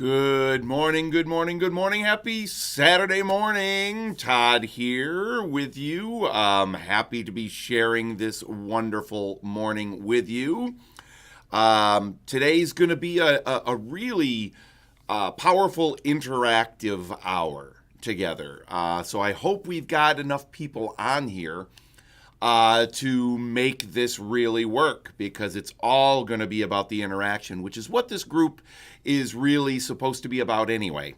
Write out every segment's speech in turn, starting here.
Good morning, good morning, good morning. Happy Saturday morning. Todd here with you. Happy to be sharing this wonderful morning with you. Today's going to be a really powerful interactive hour together. So I hope we've got enough people on here to make this really work, because it's all going to be about the interaction, which is what this group is really supposed to be about anyway.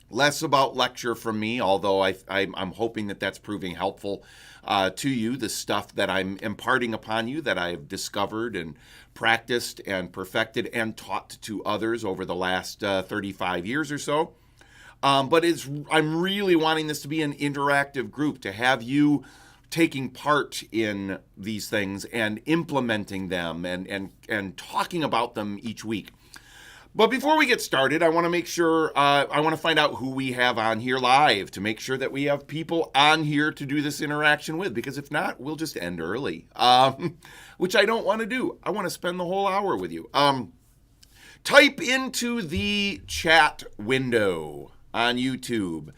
Less about lecture from me, although I'm hoping that that's proving helpful to you, the stuff that I'm imparting upon you that I've discovered and practiced and perfected and taught to others over the last 35 years or so. But I'm really wanting this to be an interactive group, to have you taking part in these things and implementing them and talking about them each week. But before we get started, I want to make sure, I want to find out who we have on here live, to make sure that we have people on here to do this interaction with, because if not, we'll just end early, which I don't want to do. I want to spend the whole hour with you. Type into the chat window on YouTube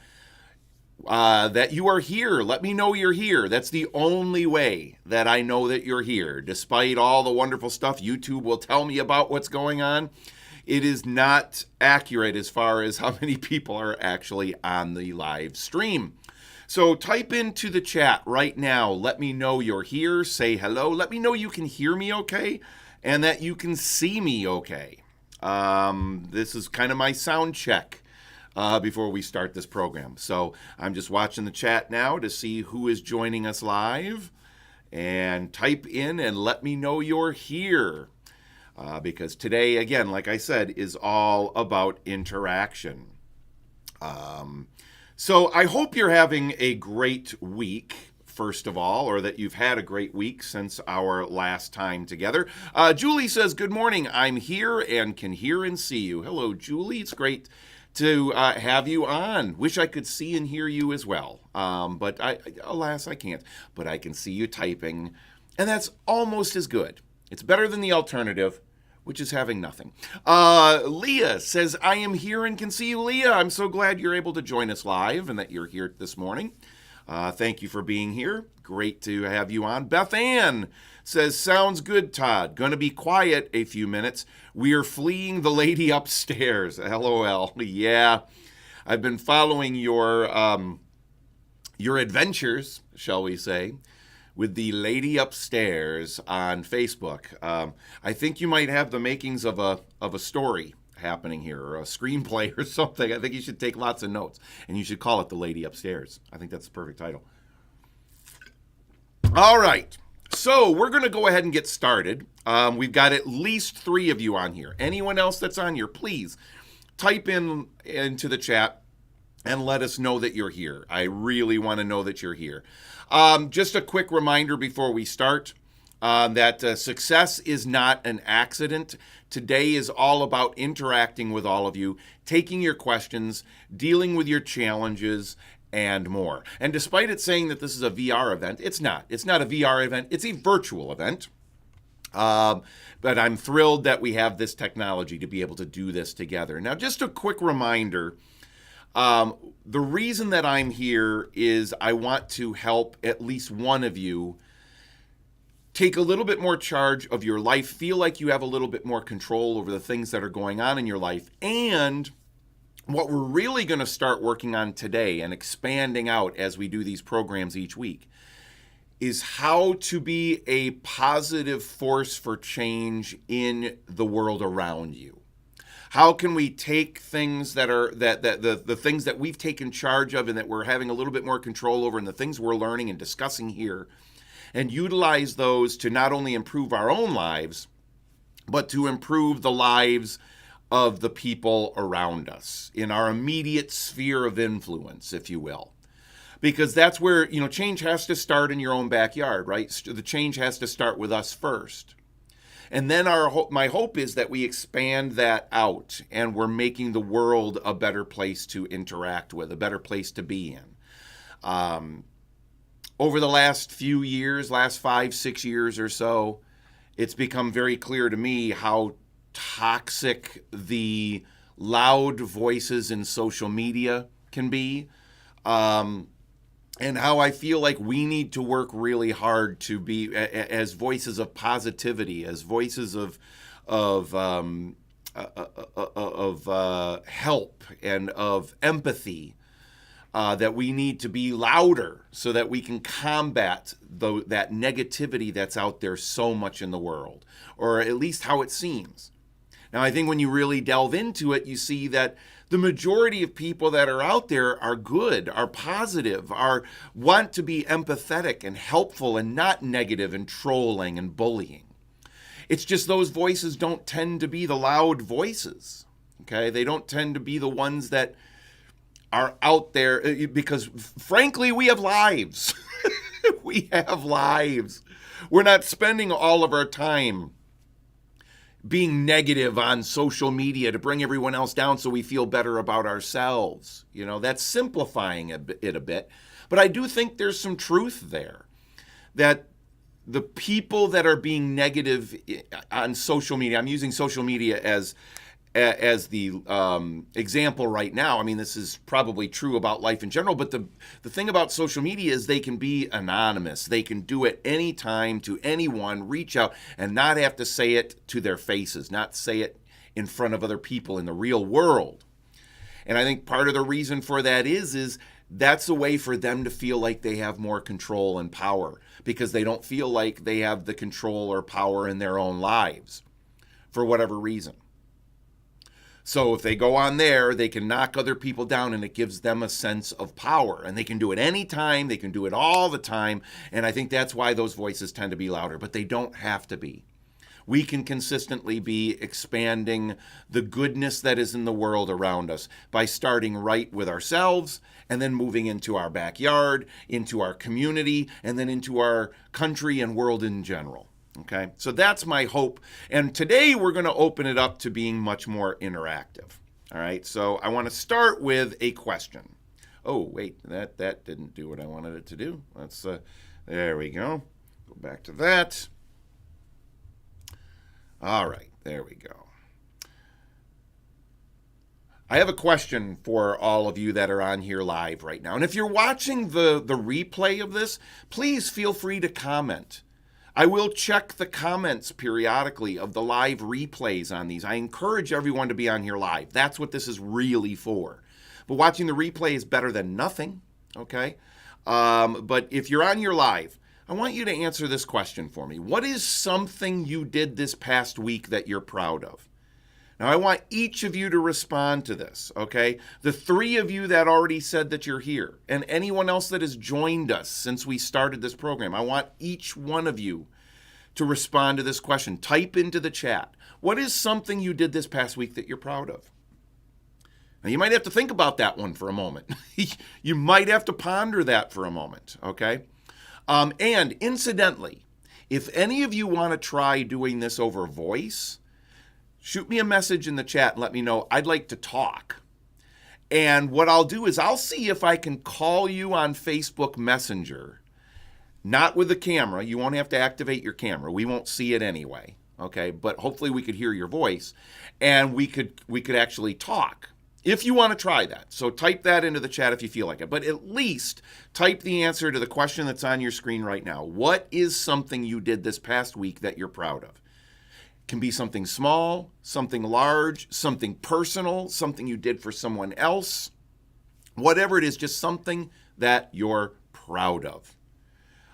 that you are here. Let me know you're here. That's the only way that I know that you're here. Despite all the wonderful stuff YouTube will tell me about what's going on, it is not accurate as far as how many people are actually on the live stream. So type into the chat right now. Let me know you're here. Say hello. Let me know you can hear me okay and that you can see me okay. This is kind of my sound check before we start this program. So I'm just watching the chat now to see who is joining us live. And type in and let me know you're here. Because today, again, like I said, is all about interaction. So I hope you're having a great week, first of all, or that you've had a great week since our last time together. Julie says, good morning. I'm here and can hear and see you. Hello, Julie. It's great to have you on. Wish I could see and hear you as well. But alas, I can't. But I can see you typing, and that's almost as good. It's better than the alternative, which is having nothing. Leah says, I am here and can see you. Leah, I'm so glad you're able to join us live and that you're here this morning. Thank you for being here. Great to have you on. Beth Ann says, sounds good, Todd. Going to be quiet a few minutes. We are fleeing the lady upstairs. LOL. Yeah, I've been following your adventures, shall we say, with the lady upstairs on Facebook. I think you might have the makings of a story happening here, or a screenplay or something. I think you should take lots of notes, and you should call it The Lady Upstairs. I think that's the perfect title. All right, so we're going to go ahead and get started. We've got at least 3 of you on here. Anyone else that's on here, please type into the chat and let us know that you're here. I really want to know that you're here. Just a quick reminder before we start that success is not an accident. Today is all about interacting with all of you, taking your questions, dealing with your challenges, and more. And despite it saying that this is a VR event, it's not. It's not a VR event. It's a virtual event. But I'm thrilled that we have this technology to be able to do this together. Now, just a quick reminder. The reason that I'm here is I want to help at least one of you take a little bit more charge of your life, feel like you have a little bit more control over the things that are going on in your life. And what we're really going to start working on today and expanding out as we do these programs each week is how to be a positive force for change in the world around you. How can we take things that are the things that we've taken charge of and that we're having a little bit more control over, and the things we're learning and discussing here, and utilize those to not only improve our own lives, but to improve the lives of the people around us in our immediate sphere of influence, if you will. Because that's where, change has to start in your own backyard, right? The change has to start with us first. And then my hope is that we expand that out, and we're making the world a better place to interact with, a better place to be in. Over the last few years, last 5-6 years or so, it's become very clear to me how toxic the loud voices in social media can be, and how I feel like we need to work really hard to be as voices of positivity, as voices of help and of empathy. That we need to be louder so that we can combat that negativity that's out there so much in the world, or at least how it seems. Now, I think when you really delve into it, you see that the majority of people that are out there are good, are positive, want to be empathetic and helpful and not negative and trolling and bullying. It's just those voices don't tend to be the loud voices, okay? They don't tend to be the ones that are out there because, frankly, we have lives. We have lives. We're not spending all of our time being negative on social media to bring everyone else down so we feel better about ourselves. You know, that's simplifying it a bit. But I do think there's some truth there, that the people that are being negative on social media, I'm using social media as the example right now. I mean, this is probably true about life in general, but the thing about social media is they can be anonymous. They can do it anytime to anyone, reach out and not have to say it to their faces, not say it in front of other people in the real world. And I think part of the reason for that is that's a way for them to feel like they have more control and power, because they don't feel like they have the control or power in their own lives for whatever reason. So if they go on there, they can knock other people down, and it gives them a sense of power. And they can do it anytime. They can do it all the time. And I think that's why those voices tend to be louder. But they don't have to be. We can consistently be expanding the goodness that is in the world around us by starting right with ourselves and then moving into our backyard, into our community, and then into our country and world in general. Okay, so that's my hope. And today we're going to open it up to being much more interactive. All right, so I want to start with a question. Oh, wait, that didn't do what I wanted it to do. Let's, there we go. Go back to that. All right, there we go. I have a question for all of you that are on here live right now. And if you're watching the replay of this, please feel free to comment. I will check the comments periodically of the live replays on these. I encourage everyone to be on here live. That's what this is really for. But watching the replay is better than nothing, okay? But if you're on here live, I want you to answer this question for me. What is something you did this past week that you're proud of? Now, I want each of you to respond to this, okay? The three of you that already said that you're here, and anyone else that has joined us since we started this program, I want each one of you to respond to this question. Type into the chat, what is something you did this past week that you're proud of? Now, you might have to think about that one for a moment. You might have to ponder that for a moment, okay? And incidentally, if any of you want to try doing this over voice, shoot me a message in the chat and let me know. I'd like to talk. And what I'll do is I'll see if I can call you on Facebook Messenger, not with the camera. You won't have to activate your camera. We won't see it anyway, okay? But hopefully we could hear your voice, and we could actually talk if you want to try that. So type that into the chat if you feel like it. But at least type the answer to the question that's on your screen right now. What is something you did this past week that you're proud of? Can be something small, something large, something personal, something you did for someone else. Whatever it is, just something that you're proud of.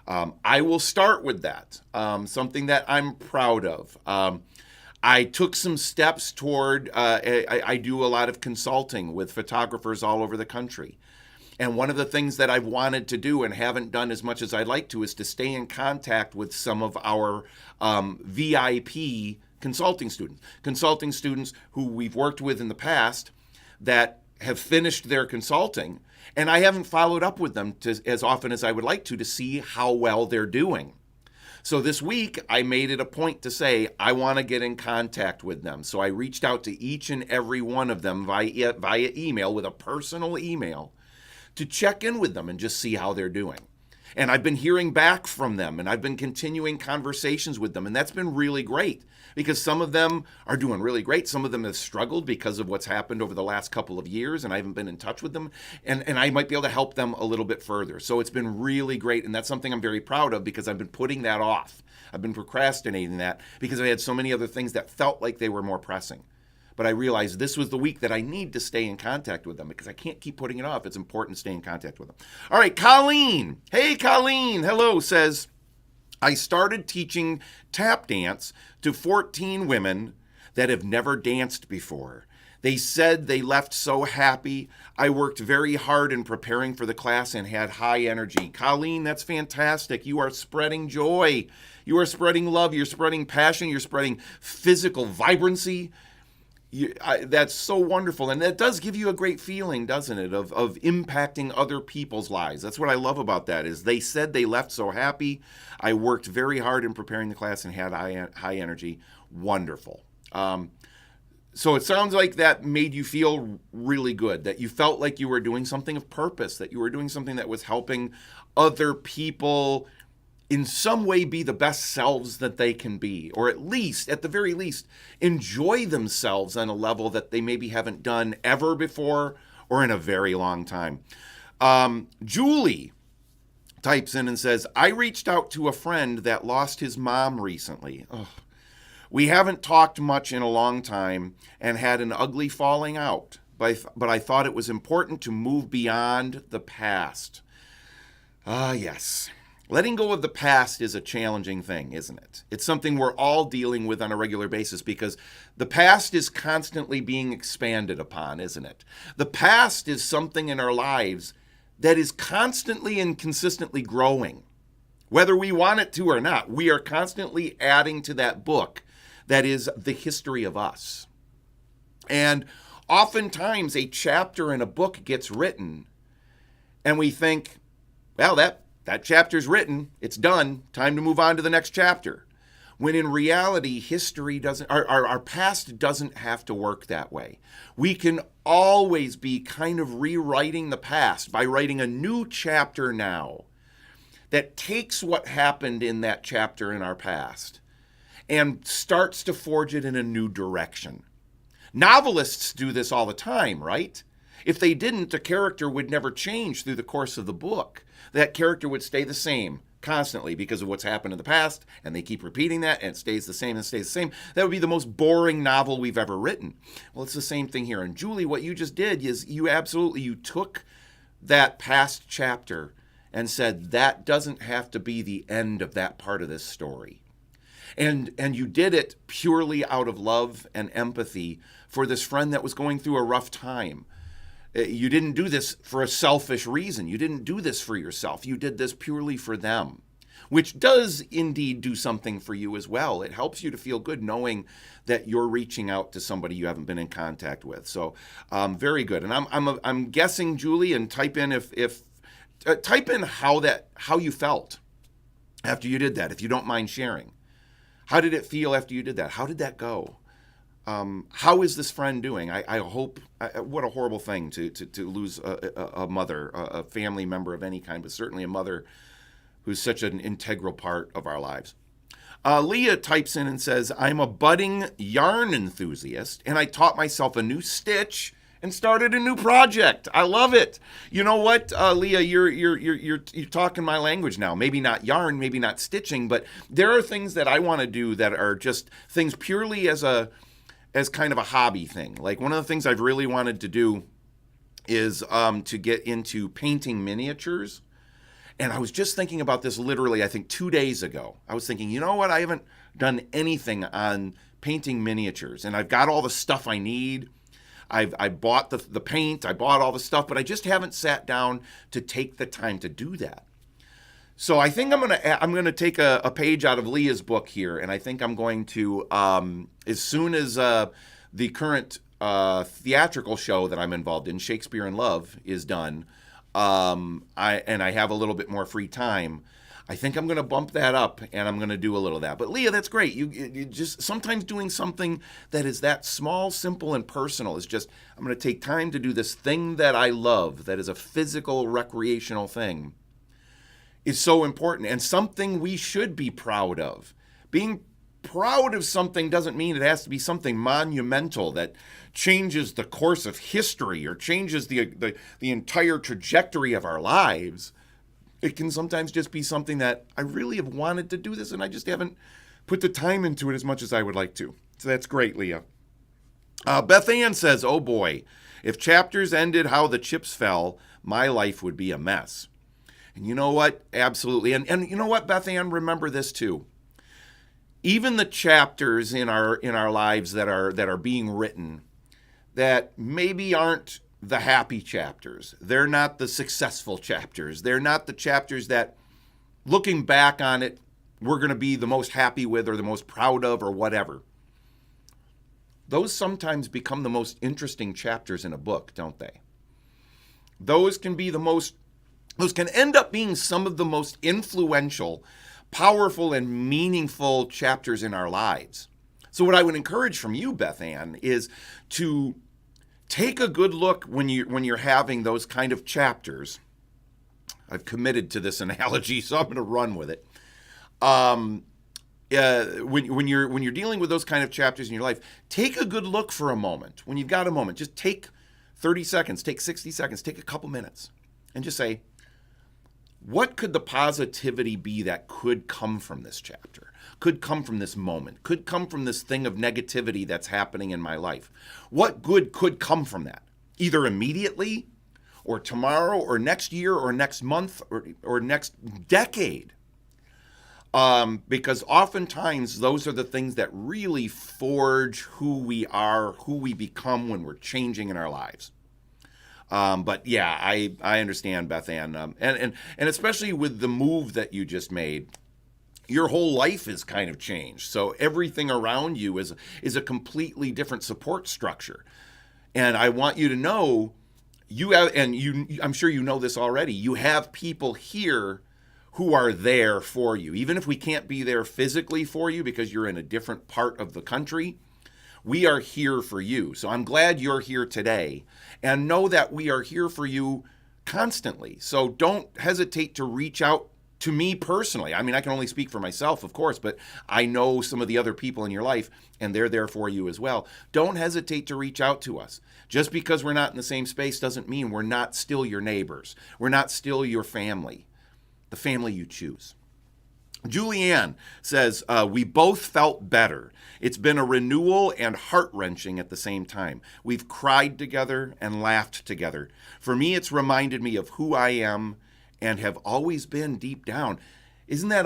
I will start with that, something that I'm proud of. I took some steps toward, I do a lot of consulting with photographers all over the country. And one of the things that I've wanted to do and haven't done as much as I'd like to is to stay in contact with some of our VIP consulting students who we've worked with in the past that have finished their consulting, and I haven't followed up with them as often as I would like to see how well they're doing. So this week, I made it a point to say, I want to get in contact with them. So I reached out to each and every one of them via email, with a personal email, to check in with them and just see how they're doing. And I've been hearing back from them, and I've been continuing conversations with them, and that's been really great because some of them are doing really great. Some of them have struggled because of what's happened over the last couple of years, and I haven't been in touch with them, and I might be able to help them a little bit further. So it's been really great, and that's something I'm very proud of because I've been putting that off. I've been procrastinating that because I had so many other things that felt like they were more pressing. But I realized this was the week that I need to stay in contact with them because I can't keep putting it off. It's important to stay in contact with them. All right, Colleen. Hey, Colleen. Hello, says, I started teaching tap dance to 14 women that have never danced before. They said they left so happy. I worked very hard in preparing for the class and had high energy. Colleen, that's fantastic. You are spreading joy. You are spreading love. You're spreading passion. You're spreading physical vibrancy. That's so wonderful. And that does give you a great feeling, doesn't it, of impacting other people's lives. That's what I love about that is they said they left so happy. I worked very hard in preparing the class and had high energy. Wonderful. So it sounds like that made you feel really good, that you felt like you were doing something of purpose, that you were doing something that was helping other people in some way be the best selves that they can be, or at the very least, enjoy themselves on a level that they maybe haven't done ever before or in a very long time. Julie types in and says, I reached out to a friend that lost his mom recently. Ugh. We haven't talked much in a long time and had an ugly falling out, but I thought it was important to move beyond the past. Yes. Letting go of the past is a challenging thing, isn't it? It's something we're all dealing with on a regular basis because the past is constantly being expanded upon, isn't it? The past is something in our lives that is constantly and consistently growing. Whether we want it to or not, we are constantly adding to that book that is the history of us. And oftentimes a chapter in a book gets written and we think, well, that chapter's written, it's done, time to move on to the next chapter. When in reality, history doesn't, our past doesn't have to work that way. We can always be kind of rewriting the past by writing a new chapter now that takes what happened in that chapter in our past and starts to forge it in a new direction. Novelists do this all the time, right? If they didn't, a character would never change through the course of the book. That character would stay the same constantly because of what's happened in the past, and they keep repeating that, and it stays the same and stays the same. That would be the most boring novel we've ever written. Well, it's the same thing here. And Julie, what you just did is you took that past chapter and said that doesn't have to be the end of that part of this story. And you did it purely out of love and empathy for this friend that was going through a rough time. You didn't do this for a selfish reason. You didn't do this for yourself. You did this purely for them, which does indeed do something for you as well. It helps you to feel good knowing that you're reaching out to somebody you haven't been in contact with. So very good. And I'm guessing, Julie, and type in type in how you felt after you did that, if you don't mind sharing. How did it feel after you did that? How did that go? How is this friend doing? I hope, what a horrible thing to lose a mother, a family member of any kind, but certainly a mother who's such an integral part of our lives. Leah types in and says, I'm a budding yarn enthusiast, and I taught myself a new stitch and started a new project. I love it. You know what, Leah, you're talking my language now. Maybe not yarn, maybe not stitching, but there are things that I want to do that are just things purely as kind of a hobby thing. Like one of the things I've really wanted to do is to get into painting miniatures. And I was just thinking about this literally, I think 2 days ago. I was thinking, you know what? I haven't done anything on painting miniatures. And I've got all the stuff I need. I bought the paint. I bought all the stuff. But I just haven't sat down to take the time to do that. So I think I'm gonna take a page out of Leah's book here, and I think I'm going to, as soon as the current theatrical show that I'm involved in, Shakespeare in Love, is done, and I have a little bit more free time, I think I'm going to bump that up, and I'm going to do a little of that. But Leah, that's great. You just sometimes doing something that is that small, simple, and personal is just, I'm going to take time to do this thing that I love, that is a physical, recreational thing. is so important and something we should be proud of. Being proud of something doesn't mean it has to be something monumental that changes the course of history or changes the entire trajectory of our lives. It can sometimes just be something that I really have wanted to do this and I just haven't put the time into it as much as I would like to. So that's great, Leah. Beth Ann says, oh boy, if chapters ended how the chips fell, my life would be a mess. And you know what? Absolutely. And you know what, Beth Ann? Remember this too. Even the chapters in our lives that are being written that maybe aren't the happy chapters. They're not the successful chapters. They're not the chapters that, looking back on it, we're going to be the most happy with or the most proud of or whatever. Those sometimes become the most interesting chapters in a book, don't they? Those can end up being some of the most influential, powerful, and meaningful chapters in our lives. So what I would encourage from you, Beth Ann, is to take a good look when you're having those kind of chapters. I've committed to this analogy, so I'm going to run with it. When you're dealing with those kind of chapters in your life, take a good look for a moment. When you've got a moment, just take 30 seconds, take 60 seconds, take a couple minutes, and just say, what could the positivity be that could come from this chapter, could come from this moment, could come from this thing of negativity that's happening in my life? What good could come from that, either immediately or tomorrow or next year or next month or next decade? Because oftentimes those are the things that really forge who we are, who we become when we're changing in our lives. But yeah, I understand, Beth Ann, and especially with the move that you just made, your whole life is kind of changed. So everything around you is a completely different support structure. And I want you to know, I'm sure you know this already, you have people here who are there for you. Even if we can't be there physically for you because you're in a different part of the country, we are here for you. So I'm glad you're here today, and know that we are here for you constantly. So don't hesitate to reach out to me personally. I mean, I can only speak for myself, of course, but I know some of the other people in your life, and they're there for you as well. Don't hesitate to reach out to us. Just because we're not in the same space doesn't mean we're not still your neighbors. We're not still your family, the family you choose. Julianne says, we both felt better. It's been a renewal and heart-wrenching at the same time. We've cried together and laughed together. For me, it's reminded me of who I am and have always been deep down. Isn't that,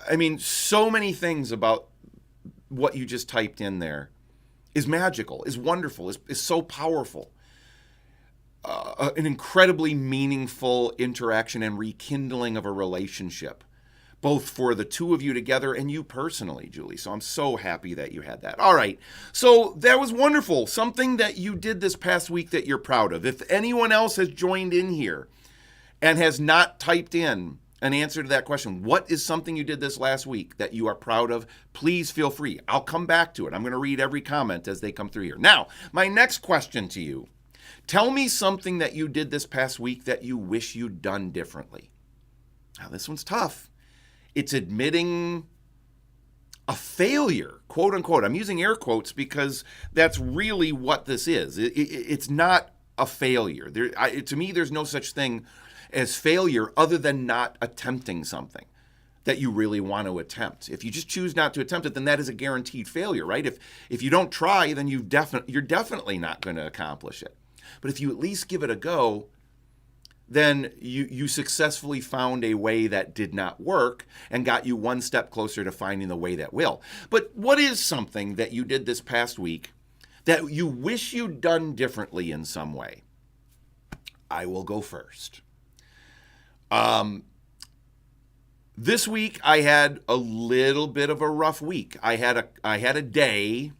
I mean, so many things about what you just typed in there is magical, is wonderful, is so powerful. An incredibly meaningful interaction and rekindling of a relationship, both for the two of you together and you personally, Julie. So I'm so happy that you had that. All right. So that was wonderful. Something that you did this past week that you're proud of. If anyone else has joined in here and has not typed in an answer to that question, what is something you did this last week that you are proud of? Please feel free. I'll come back to it. I'm going to read every comment as they come through here. Now, my next question to you. Tell me something that you did this past week that you wish you'd done differently. Now, this one's tough. It's admitting a failure, quote unquote. I'm using air quotes because that's really what this is. It's not a failure. To me, there's no such thing as failure other than not attempting something that you really want to attempt. If you just choose not to attempt it, then that is a guaranteed failure, right? If you don't try, then you're definitely not going to accomplish it. But if you at least give it a go, then you successfully found a way that did not work and got you one step closer to finding the way that will. But what is something that you did this past week that you wish you'd done differently in some way? I will go first. This week I had a little bit of a rough week. I had a day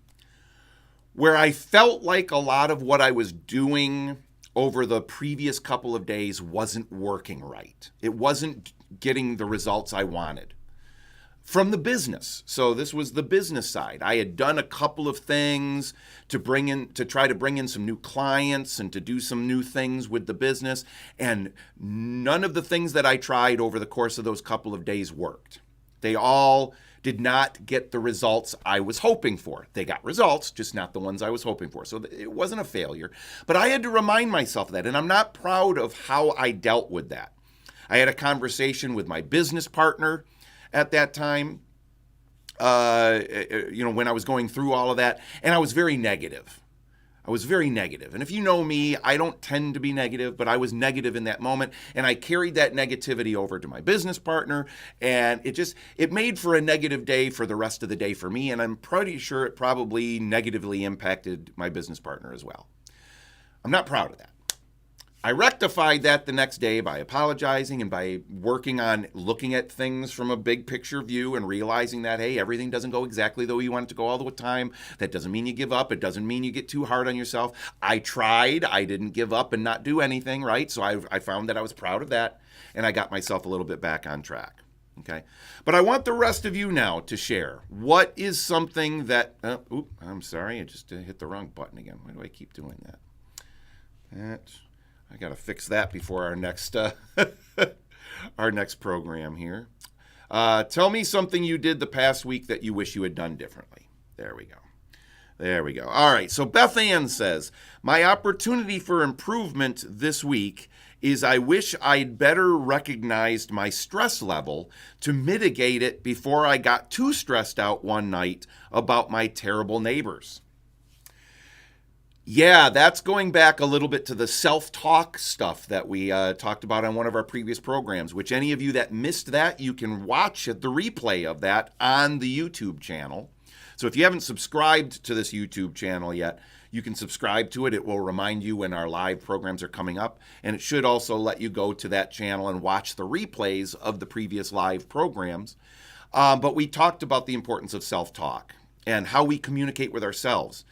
where I felt like a lot of what I was doing over the previous couple of days wasn't working right. It wasn't getting the results I wanted. from the business. So this was the business side. I had done a couple of things to try to bring in some new clients and to do some new things with the business. And none of the things that I tried over the course of those couple of days worked. They all did not get the results I was hoping for. They got results, just not the ones I was hoping for. So it wasn't a failure. But I had to remind myself of that. And I'm not proud of how I dealt with that. I had a conversation with my business partner at that time, when I was going through all of that, and I was very negative. And if you know me, I don't tend to be negative, but I was negative in that moment, and I carried that negativity over to my business partner, and it made for a negative day for the rest of the day for me, and I'm pretty sure it probably negatively impacted my business partner as well. I'm not proud of that. I rectified that the next day by apologizing and by working on looking at things from a big picture view and realizing that, hey, everything doesn't go exactly the way you want it to go all the time. That doesn't mean you give up. It doesn't mean you get too hard on yourself. I tried. I didn't give up and not do anything, right? So I found that I was proud of that, and I got myself a little bit back on track. Okay, but I want the rest of you now to share. What is something that, I'm sorry, I just hit the wrong button again. Why do I keep doing that? I got to fix that before our next our next program here. Tell me something you did the past week that you wish you had done differently. There we go. All right, so Beth Ann says, my opportunity for improvement this week is I wish I'd better recognized my stress level to mitigate it before I got too stressed out one night about my terrible neighbors. Yeah, that's going back a little bit to the self-talk stuff that we talked about on one of our previous programs, which any of you that missed that, you can watch the replay of that on the YouTube channel. So if you haven't subscribed to this YouTube channel yet, you can subscribe to it. It will remind you when our live programs are coming up, and it should also let you go to that channel and watch the replays of the previous live programs. But we talked about the importance of self-talk and how we communicate with ourselves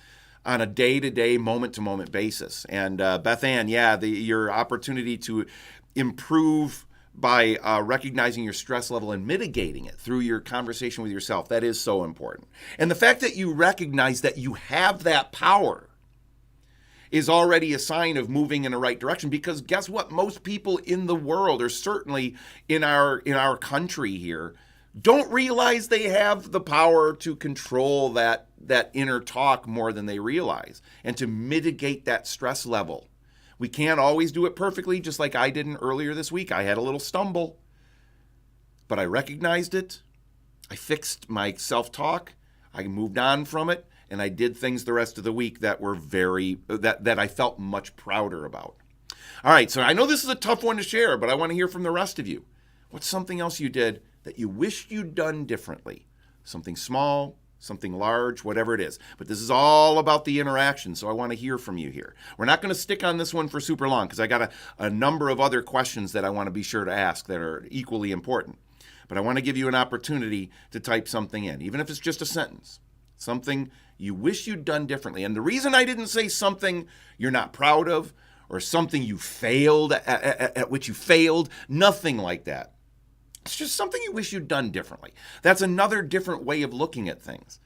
on a day-to-day, moment-to-moment basis. And Beth Ann, your opportunity to improve by recognizing your stress level and mitigating it through your conversation with yourself, that is so important. And the fact that you recognize that you have that power is already a sign of moving in the right direction, because guess what? Most people in the world, or certainly in our country here, don't realize they have the power to control that inner talk more than they realize and to mitigate that stress level. We can't always do it perfectly, just like I didn't earlier this week. I had a little stumble, but I recognized it. I fixed my self-talk. I moved on from it, and I did things the rest of the week that were that I felt much prouder about. All right, so I know this is a tough one to share, but I want to hear from the rest of you. What's something else you did that you wished you'd done differently? Something small, something large, whatever it is. But this is all about the interaction, so I want to hear from you here. We're not going to stick on this one for super long because I got a number of other questions that I want to be sure to ask that are equally important. But I want to give you an opportunity to type something in, even if it's just a sentence. Something you wish you'd done differently. And the reason I didn't say something you're not proud of or something you failed, at which you failed, nothing like that. It's just something you wish you'd done differently. That's another different way of looking at things.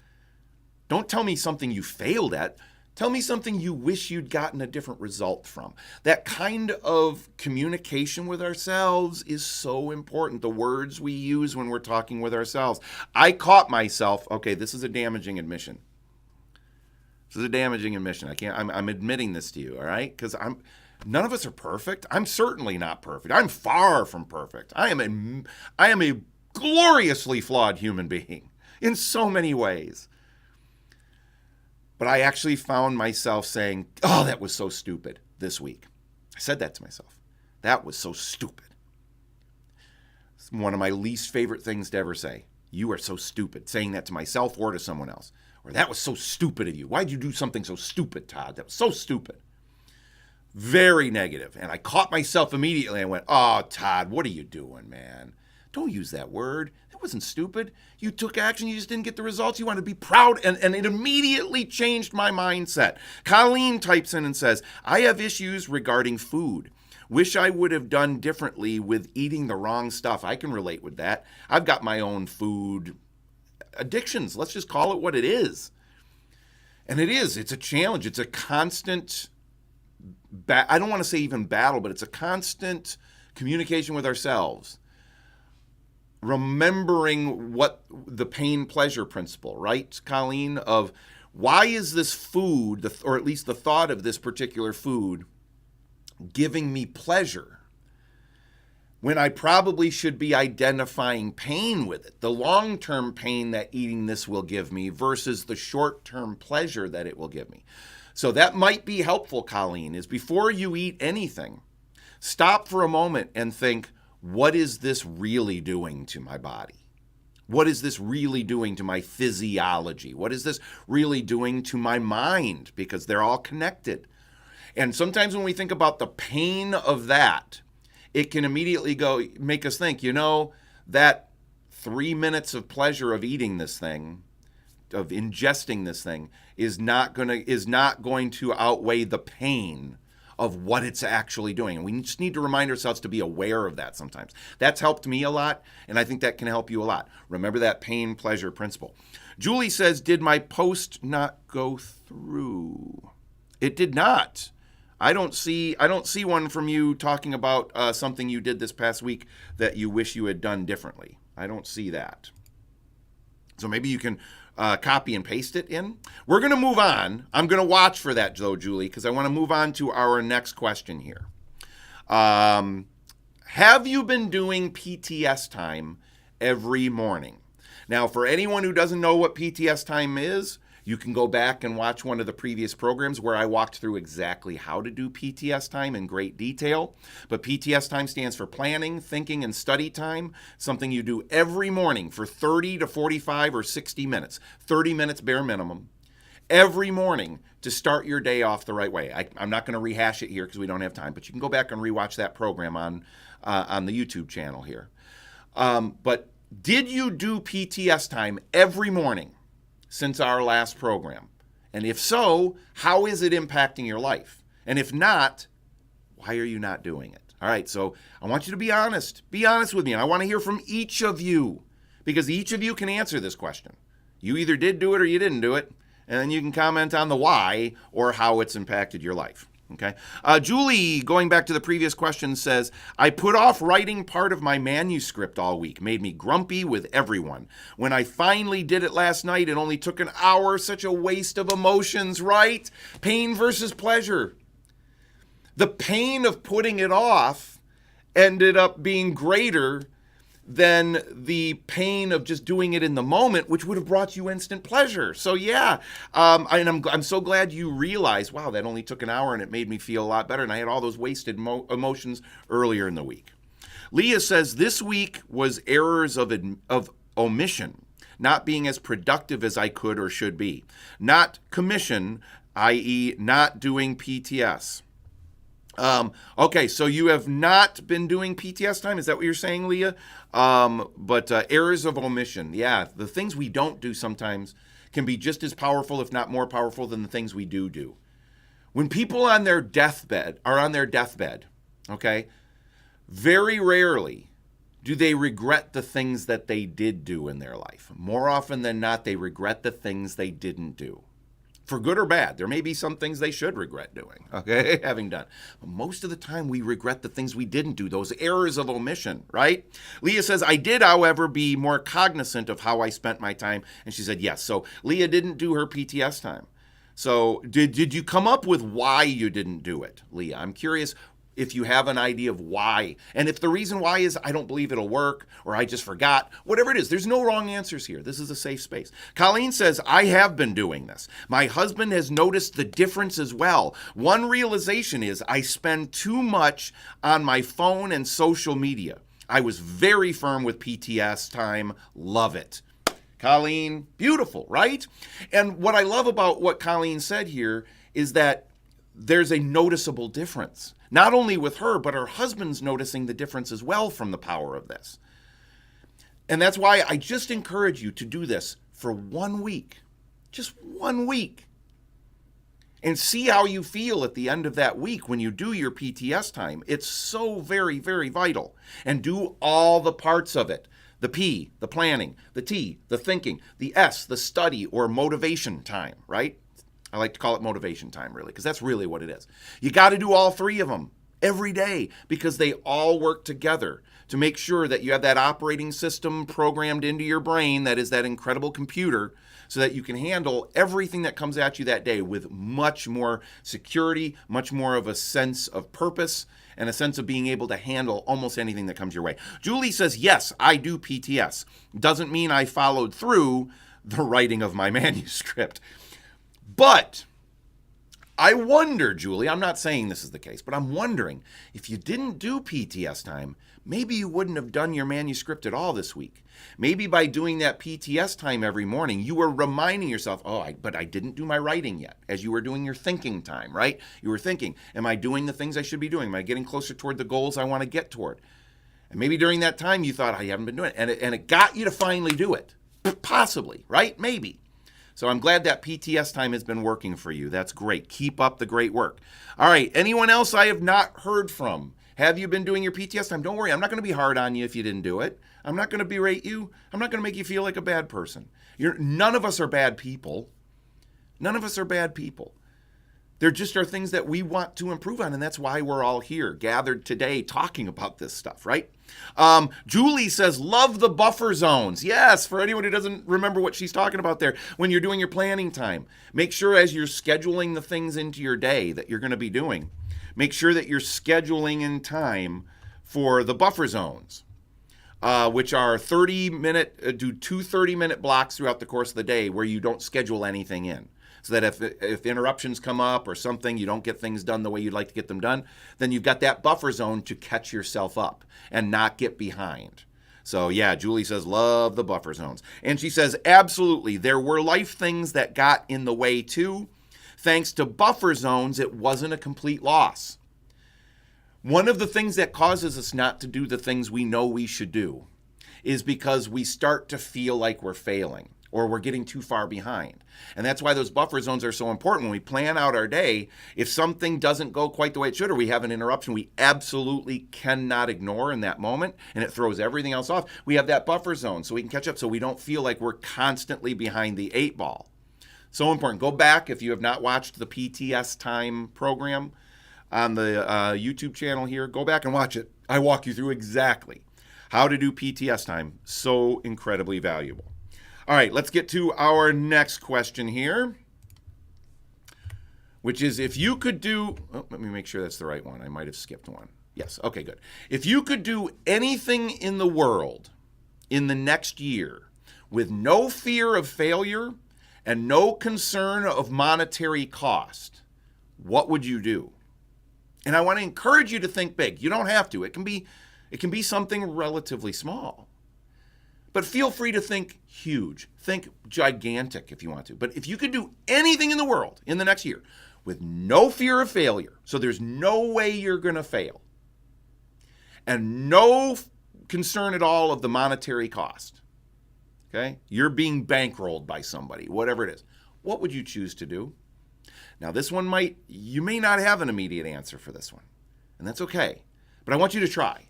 Don't tell me something you failed at. Tell me something you wish you'd gotten a different result from. That kind of communication with ourselves is so important. The words we use when we're talking with ourselves. I caught myself, okay, this is a damaging admission. I'm admitting this to you, all right? Because none of us are perfect. I'm certainly not perfect. I'm far from perfect. I am a gloriously flawed human being in so many ways. But I actually found myself saying, oh, that was so stupid this week. I said that to myself. That was so stupid. It's one of my least favorite things to ever say. You are so stupid. Saying that to myself or to someone else. Or that was so stupid of you. Why'd you do something so stupid, Todd? That was so stupid. Very negative. And I caught myself immediately and went, oh, Todd, what are you doing, man? Don't use that word. That wasn't stupid. You took action. You just didn't get the results. You wanted to be proud. And it immediately changed my mindset. Colleen types in and says, I have issues regarding food. Wish I would have done differently with eating the wrong stuff. I can relate with that. I've got my own food addictions. Let's just call it what it is. And it's a challenge. It's a constant, I don't want to say even battle, but it's a constant communication with ourselves. Remembering what the pain-pleasure principle, right, Colleen, of why is this food, or at least the thought of this particular food, giving me pleasure when I probably should be identifying pain with it, the long-term pain that eating this will give me versus the short-term pleasure that it will give me. So that might be helpful, Colleen, is before you eat anything, stop for a moment and think, what is this really doing to my body? What is this really doing to my physiology? What is this really doing to my mind? Because they're all connected. And sometimes when we think about the pain of that, it can immediately make us think, that 3 minutes of pleasure of eating this thing, of ingesting this thing, is not going to outweigh the pain of what it's actually doing. And we just need to remind ourselves to be aware of that sometimes. That's helped me a lot, and I think that can help you a lot. Remember that pain-pleasure principle. Julie says, did my post not go through? It did not. I don't see one from you talking about something you did this past week that you wish you had done differently. I don't see that. So maybe you can copy and paste it in. We're going to move on. I'm going to watch for that, though, Julie, because I want to move on to our next question here. Have you been doing PTS time every morning? Now, for anyone who doesn't know what PTS time is, you can go back and watch one of the previous programs where I walked through exactly how to do PTS time in great detail. But PTS time stands for planning, thinking, and study time, something you do every morning for 30 to 45 or 60 minutes, 30 minutes bare minimum, every morning to start your day off the right way. I'm not going to rehash it here because we don't have time, but you can go back and rewatch that program on the YouTube channel here. But did you do PTS time every morning since our last program? And if so, how is it impacting your life? And if not, why are you not doing it? All right, so I want you to be honest. Be honest with me. And I want to hear from each of you because each of you can answer this question. You either did do it or you didn't do it, and then you can comment on the why or how it's impacted your life. Okay. Julie, going back to the previous question, says, I put off writing part of my manuscript all week. Made me grumpy with everyone. When I finally did it last night, it only took an hour. Such a waste of emotions, right? Pain versus pleasure. The pain of putting it off ended up being greater than the pain of just doing it in the moment, which would have brought you instant pleasure. So yeah, and I'm so glad you realized, wow, that only took an hour and it made me feel a lot better. And I had all those wasted emotions earlier in the week. Leah says, this week was errors of omission, not being as productive as I could or should be. Not commission, i.e. not doing PTS. Okay, so you have not been doing PTS time. Is that what you're saying, Leah? But errors of omission. Yeah, the things we don't do sometimes can be just as powerful, if not more powerful, than the things we do. When people are on their deathbed, okay, very rarely do they regret the things that they did do in their life. More often than not, they regret the things they didn't do. For good or bad. There may be some things they should regret doing, okay, having done. But most of the time, we regret the things we didn't do, those errors of omission, right? Leah says, I did, however, be more cognizant of how I spent my time. And she said, yes. So Leah didn't do her PTS time. So did you come up with why you didn't do it, Leah? I'm curious if you have an idea of why. And if the reason why is I don't believe it'll work or I just forgot, whatever it is, there's no wrong answers here. This is a safe space. Colleen says, I have been doing this. My husband has noticed the difference as well. One realization is I spend too much on my phone and social media. I was very firm with PTS time. Love it. Colleen, beautiful, right? And what I love about what Colleen said here is that there's a noticeable difference. Not only with her, but her husband's noticing the difference as well from the power of this. And that's why I just encourage you to do this for 1 week. Just 1 week. and see how you feel at the end of that week when you do your PTS time. It's so very, very vital. And do all the parts of it. The P, the planning, the T, the thinking, the S, the study or motivation time, right? I like to call it motivation time, really, because that's really what it is. You got to do all three of them every day because they all work together to make sure that you have that operating system programmed into your brain that is that incredible computer so that you can handle everything that comes at you that day with much more security, much more of a sense of purpose, and a sense of being able to handle almost anything that comes your way. Julie says, yes, I do PTS. Doesn't mean I followed through the writing of my manuscript. But I wonder, Julie, I'm not saying this is the case, but I'm wondering if you didn't do PTS time, maybe you wouldn't have done your manuscript at all this week. Maybe by doing that PTS time every morning, you were reminding yourself, but I didn't do my writing yet, as you were doing your thinking time, right? You were thinking, am I doing the things I should be doing? Am I getting closer toward the goals I want to get toward? And maybe during that time you thought, I haven't been doing it. And it got you to finally do it. Possibly, right? Maybe. So I'm glad that PTS time has been working for you. That's great. Keep up the great work. All right, anyone else I have not heard from? Have you been doing your PTS time? Don't worry, I'm not going to be hard on you if you didn't do it. I'm not going to berate you. I'm not going to make you feel like a bad person. None of us are bad people. None of us are bad people. There just are things that we want to improve on, and that's why we're all here, gathered today, talking about this stuff, right? Julie says, love the buffer zones. Yes, for anyone who doesn't remember what she's talking about there, when you're doing your planning time, make sure as you're scheduling the things into your day that you're going to be doing, make sure that you're scheduling in time for the buffer zones, which are 30-minute, do 2 30-minute blocks throughout the course of the day where you don't schedule anything in. So that if interruptions come up or something, you don't get things done the way you'd like to get them done, then you've got that buffer zone to catch yourself up and not get behind. So yeah, Julie says, love the buffer zones. And she says, absolutely, there were life things that got in the way too. Thanks to buffer zones, it wasn't a complete loss. One of the things that causes us not to do the things we know we should do is because we start to feel like we're failing or we're getting too far behind. And that's why those buffer zones are so important. When we plan out our day, if something doesn't go quite the way it should or we have an interruption we absolutely cannot ignore in that moment and it throws everything else off, we have that buffer zone so we can catch up so we don't feel like we're constantly behind the 8 ball. So important. Go back if you have not watched the PTS time program on the YouTube channel here. Go back and watch it. I walk you through exactly how to do PTS time. So incredibly valuable. All right, let's get to our next question here, which is if you could do, let me make sure that's the right one. I might have skipped one. Yes, okay, good. If you could do anything in the world in the next year with no fear of failure and no concern of monetary cost, what would you do? And I want to encourage you to think big. You don't have to. It can be something relatively small. But feel free to think huge. Think gigantic if you want to. But if you could do anything in the world in the next year with no fear of failure, so there's no way you're going to fail, and no concern at all of the monetary cost, okay? You're being bankrolled by somebody, whatever it is. What would you choose to do? Now, this one you may not have an immediate answer for this one, and that's okay. But I want you to try.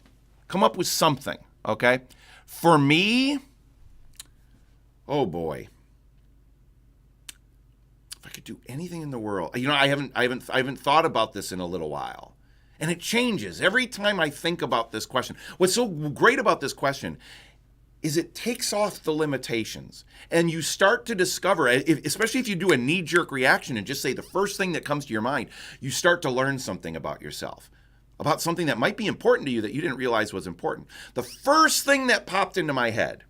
Come up with something, okay? For me, oh boy, if I could do anything in the world, I haven't thought about this in a little while, and it changes every time I think about this question. What's so great about this question is it takes off the limitations, and you start to discover, especially if you do a knee-jerk reaction and just say the first thing that comes to your mind, you start to learn something about yourself. About something that might be important to you that you didn't realize was important. The first thing that popped into my head,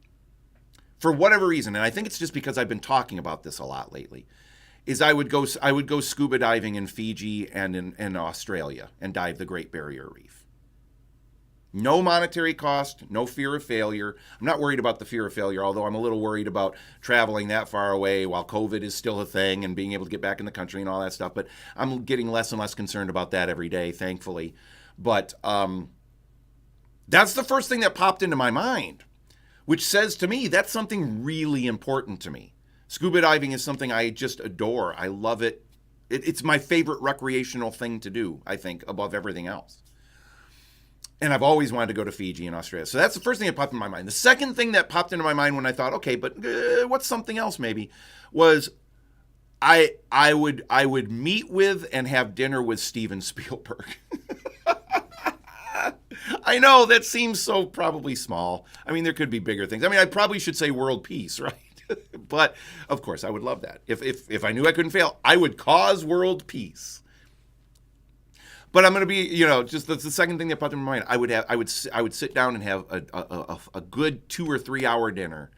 for whatever reason, and I think it's just because I've been talking about this a lot lately, is I would go scuba diving in Fiji and in Australia and dive the Great Barrier Reef. No monetary cost, no fear of failure. I'm not worried about the fear of failure, although I'm a little worried about traveling that far away while COVID is still a thing and being able to get back in the country and all that stuff. But I'm getting less and less concerned about that every day, thankfully. But that's the first thing that popped into my mind, which says to me that's something really important to me. Scuba diving is something I just adore. I love it. It's my favorite recreational thing to do, I think, above everything else. And I've always wanted to go to Fiji and Australia. So that's the first thing that popped in my mind. The second thing that popped into my mind when I thought, okay, but what's something else maybe, was I would meet with and have dinner with Steven Spielberg. I know that seems so probably small. I mean, there could be bigger things. I mean, I probably should say world peace, right? But of course, I would love that. If I knew I couldn't fail, I would cause world peace. But I'm going to be, just that's the second thing that popped in my mind. I would sit down and have a good 2 or 3 hour dinner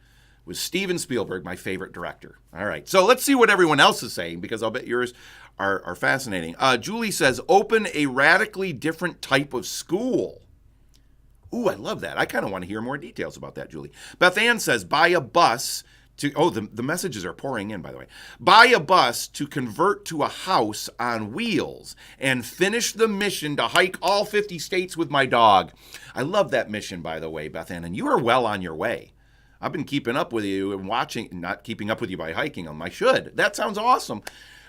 with Steven Spielberg, my favorite director. All right, so let's see what everyone else is saying, because I'll bet yours are fascinating. Julie says, open a radically different type of school. Ooh, I love that. I kind of want to hear more details about that, Julie. Beth Ann says, buy a bus to, the messages are pouring in, by the way. Buy a bus to convert to a house on wheels and finish the mission to hike all 50 states with my dog. I love that mission, by the way, Beth Ann, and you are well on your way. I've been keeping up with you and watching, not keeping up with you by hiking them. I should. That sounds awesome.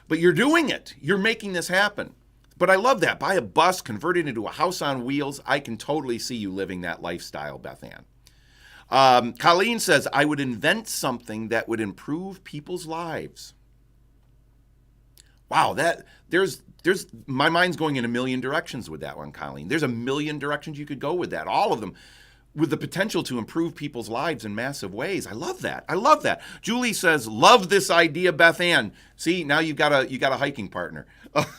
But you're doing it. You're making this happen. But I love that. Buy a bus, convert it into a house on wheels. I can totally see you living that lifestyle, Beth Ann. Colleen says, I would invent something that would improve people's lives. Wow, there's my mind's going in a million directions with that one, Colleen. There's a million directions you could go with that. All of them with the potential to improve people's lives in massive ways. I love that. I love that. Julie says, love this idea, Beth Ann. See, now you got a hiking partner.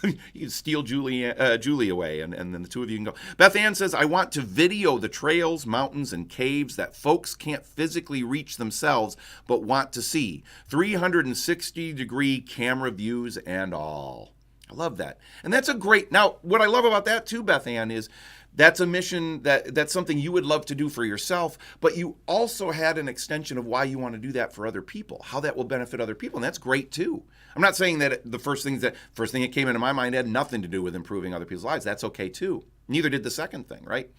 You can steal Julie away, and then the two of you can go. Beth Ann says, I want to video the trails, mountains, and caves that folks can't physically reach themselves but want to see. 360-degree camera views and all. I love that. And that's a great... Now, what I love about that too, Beth Ann, is that's a mission that's something you would love to do for yourself, but you also had an extension of why you want to do that for other people, how that will benefit other people, and that's great too. I'm not saying that the first thing that came into my mind had nothing to do with improving other people's lives. That's okay too. Neither did the second thing, right?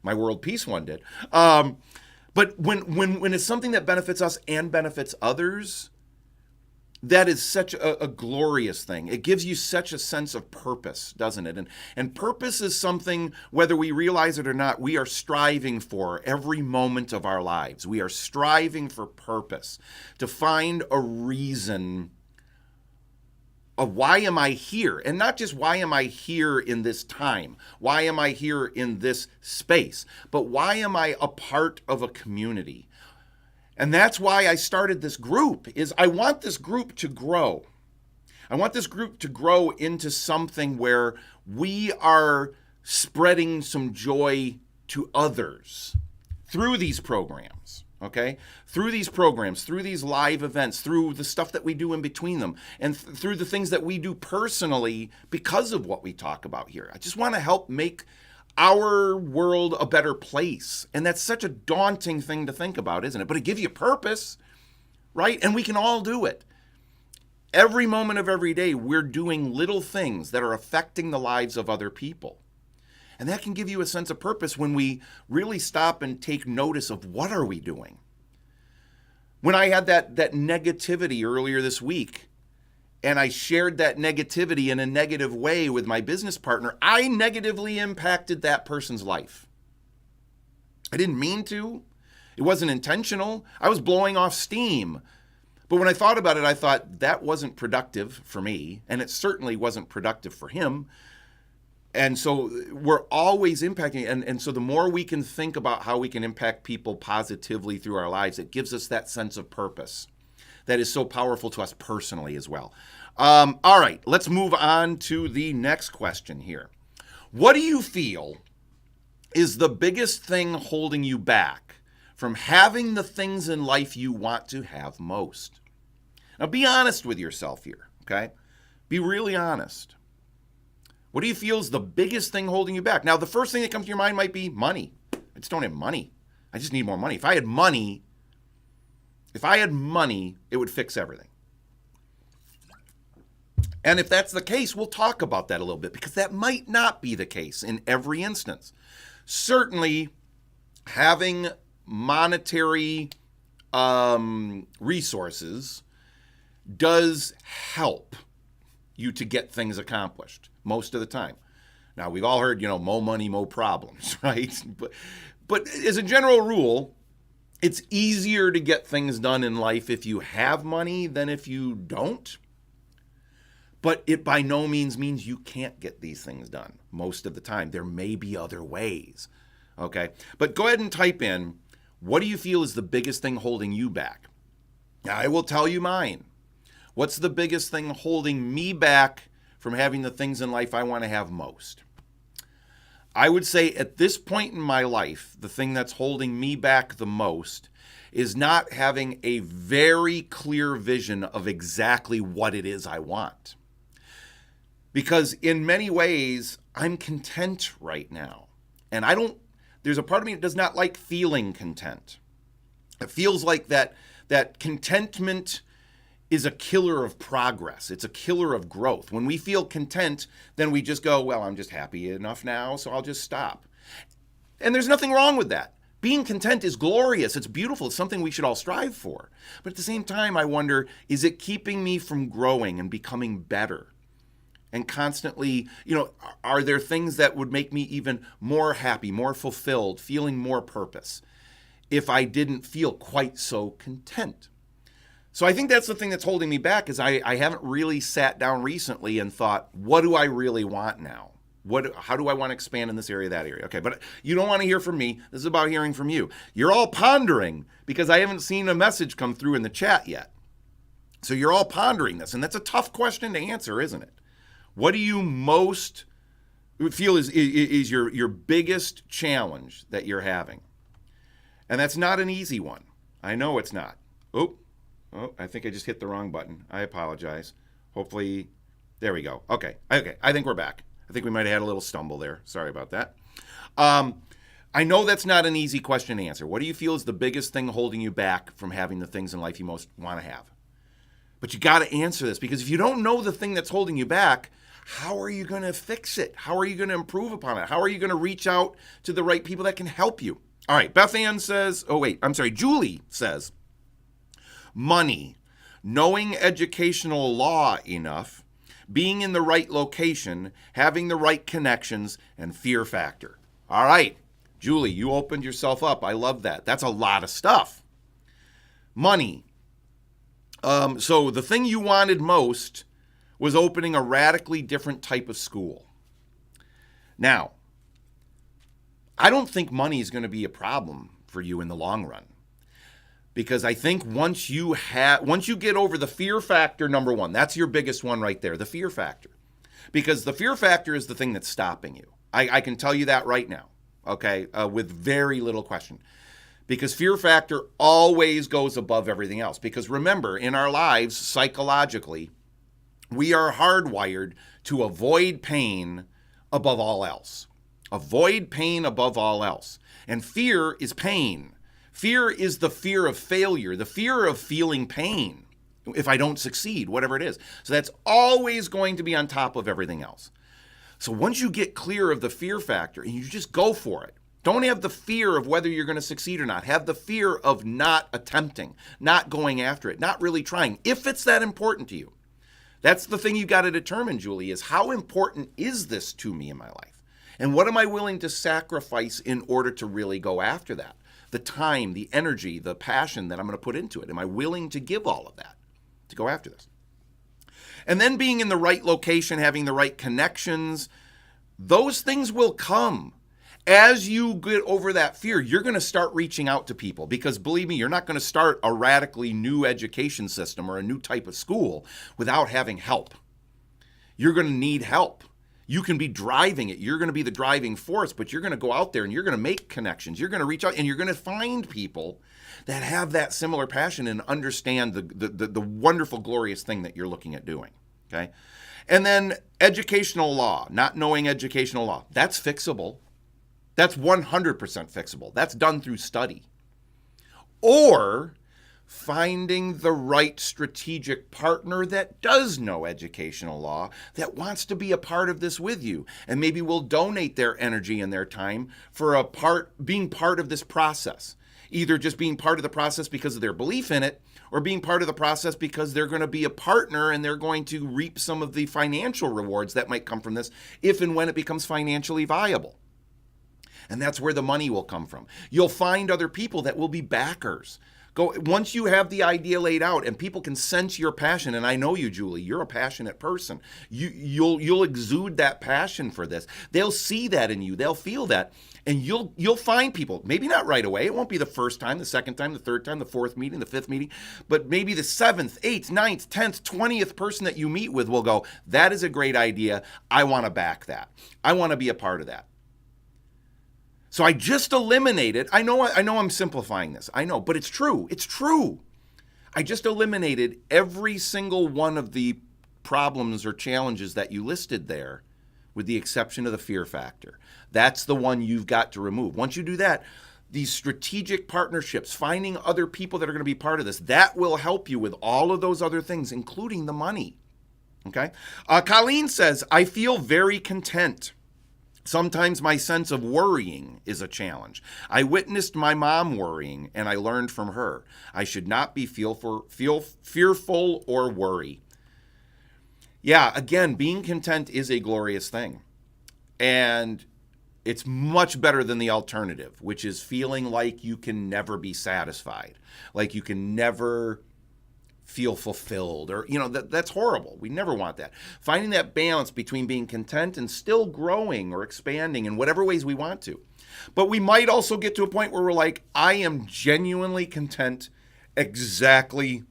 My world peace one did. But when it's something that benefits us and benefits others, that is such a glorious thing. It gives you such a sense of purpose, doesn't it? And purpose is something, whether we realize it or not, we are striving for every moment of our lives. We are striving for purpose, to find a reason of why am I here? And not just why am I here in this time? Why am I here in this space? But why am I a part of a community? And that's why I started this group, is I want this group to grow. I want this group to grow into something where we are spreading some joy to others through these programs, okay? Through these programs, through these live events, through the stuff that we do in between them, and through the things that we do personally because of what we talk about here. I just want to help make our world a better place. And that's such a daunting thing to think about, isn't it? But it gives you purpose, right? And we can all do it. Every moment of every day, we're doing little things that are affecting the lives of other people. And that can give you a sense of purpose when we really stop and take notice of what are we doing. When I had that negativity earlier this week, and I shared that negativity in a negative way with my business partner, I negatively impacted that person's life. I didn't mean to. It wasn't intentional. I was blowing off steam. But when I thought about it, I thought that wasn't productive for me, and it certainly wasn't productive for him. And so we're always impacting, and so the more we can think about how we can impact people positively through our lives, it gives us that sense of purpose that is so powerful to us personally as well. All right, let's move on to the next question here. What do you feel is the biggest thing holding you back from having the things in life you want to have most? Now, be honest with yourself here, okay? Be really honest. What do you feel is the biggest thing holding you back? Now, the first thing that comes to your mind might be money. I just don't have money. I just need more money. If I had money, it would fix everything. And if that's the case, we'll talk about that a little bit, because that might not be the case in every instance. Certainly, having monetary resources does help. you to get things accomplished most of the time. Now, we've all heard, mo money, mo problems, right? But as a general rule, it's easier to get things done in life if you have money than if you don't. But it by no means you can't get these things done most of the time. There may be other ways, okay? But go ahead and type in, what do you feel is the biggest thing holding you back? Now, I will tell you mine. What's the biggest thing holding me back from having the things in life I want to have most? I would say at this point in my life, the thing that's holding me back the most is not having a very clear vision of exactly what it is I want. Because in many ways, I'm content right now. And there's a part of me that does not like feeling content. It feels like that contentment is a killer of progress. It's a killer of growth. When we feel content, then we just go, well, I'm just happy enough now, so I'll just stop. And there's nothing wrong with that. Being content is glorious. It's beautiful. It's something we should all strive for. But at the same time, I wonder, is it keeping me from growing and becoming better? And constantly, are there things that would make me even more happy, more fulfilled, feeling more purpose if I didn't feel quite so content? So I think that's the thing that's holding me back is I haven't really sat down recently and thought, what do I really want now? How do I want to expand in this area, that area? Okay, but you don't want to hear from me. This is about hearing from you. You're all pondering because I haven't seen a message come through in the chat yet. So you're all pondering this, and that's a tough question to answer, isn't it? What do you most feel is your biggest challenge that you're having? And that's not an easy one. I know it's not. Oh, I think I just hit the wrong button. I apologize. Hopefully, there we go. Okay, I think we're back. I think we might have had a little stumble there. Sorry about that. I know that's not an easy question to answer. What do you feel is the biggest thing holding you back from having the things in life you most want to have? But you got to answer this, because if you don't know the thing that's holding you back, how are you going to fix it? How are you going to improve upon it? How are you going to reach out to the right people that can help you? All right, Beth Ann says, Julie says, money, knowing educational law enough, being in the right location, having the right connections, and fear factor. All right, Julie, you opened yourself up. I love that. That's a lot of stuff. Money. So the thing you wanted most was opening a radically different type of school. Now, I don't think money is going to be a problem for you in the long run, because I think once you get over the fear factor, number one, that's your biggest one right there, the fear factor, because the fear factor is the thing that's stopping you. I can tell you that right now, okay, with very little question. Because fear factor always goes above everything else. Because remember, in our lives, psychologically, we are hardwired to avoid pain above all else. Avoid pain above all else. And fear is pain. Fear is the fear of failure, the fear of feeling pain if I don't succeed, whatever it is. So that's always going to be on top of everything else. So once you get clear of the fear factor and you just go for it, don't have the fear of whether you're going to succeed or not. Have the fear of not attempting, not going after it, not really trying, if it's that important to you. That's the thing you got to determine, Julie, is how important is this to me in my life? And what am I willing to sacrifice in order to really go after that? The time, the energy, the passion that I'm going to put into it. Am I willing to give all of that to go after this? And then being in the right location, having the right connections, those things will come. As you get over that fear, you're going to start reaching out to people, because believe me, you're not going to start a radically new education system or a new type of school without having help. You're going to need help. You can be driving it. You're going to be the driving force, but you're going to go out there and you're going to make connections. You're going to reach out and you're going to find people that have that similar passion and understand the wonderful, glorious thing that you're looking at doing. Okay. And then educational law, not knowing educational law, that's fixable. That's 100% fixable. That's done through study. Or finding the right strategic partner that does know educational law, that wants to be a part of this with you, and maybe will donate their energy and their time for being part of this process. Either just being part of the process because of their belief in it, or being part of the process because they're going to be a partner and they're going to reap some of the financial rewards that might come from this if and when it becomes financially viable. And that's where the money will come from. You'll find other people that will be backers. Once you have the idea laid out and people can sense your passion, and I know you, Julie, you're a passionate person. You'll exude that passion for this. They'll see that in you. They'll feel that. And you'll find people, maybe not right away. It won't be the first time, the second time, the third time, the fourth meeting, the fifth meeting, but maybe the 7th, 8th, 9th, 10th, 20th person that you meet with will go, that is a great idea. I want to back that. I want to be a part of that. So I just eliminated, I know I'm simplifying this, I know, but it's true. It's true. I just eliminated every single one of the problems or challenges that you listed there, with the exception of the fear factor. That's the one you've got to remove. Once you do that, these strategic partnerships, finding other people that are going to be part of this, that will help you with all of those other things, including the money. Okay? Colleen says, I feel very content. Sometimes my sense of worrying is a challenge. I witnessed my mom worrying, and I learned from her. I should not be fearful or worry. Yeah, again, being content is a glorious thing. And it's much better than the alternative, which is feeling like you can never be satisfied, like you can never feel fulfilled, or, that's horrible. We never want that. Finding that balance between being content and still growing or expanding in whatever ways we want to. But we might also get to a point where we're like, I am genuinely content exactly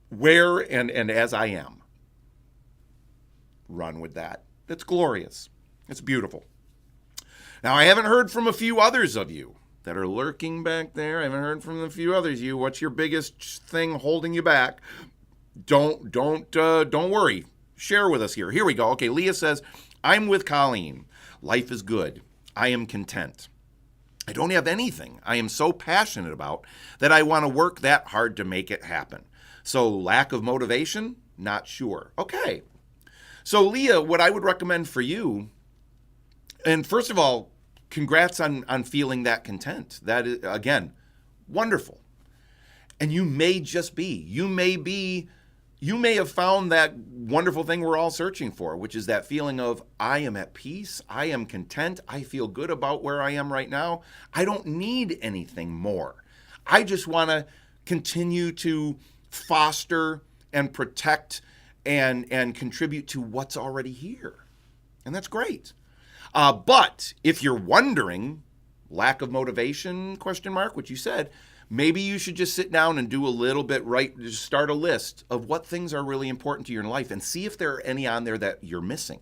where and as I am. Run with that. That's glorious. It's beautiful. Now, I haven't heard from a few others of you that are lurking back there. I haven't heard from a few others of you. What's your biggest thing holding you back? Don't worry. Share with us here. Here we go. Okay, Leah says, I'm with Colleen. Life is good. I am content. I don't have anything I am so passionate about that I want to work that hard to make it happen. So lack of motivation? Not sure. Okay. So Leah, what I would recommend for you, and first of all, congrats on feeling that content. That is, again, wonderful. And you may have found that wonderful thing we're all searching for, which is that feeling of, I am at peace, I am content, I feel good about where I am right now. I don't need anything more. I just want to continue to foster and protect and contribute to what's already here. And that's great. But if you're wondering, lack of motivation, which you said, maybe you should just sit down and do a little bit, just start a list of what things are really important to you in life and see if there are any on there that you're missing,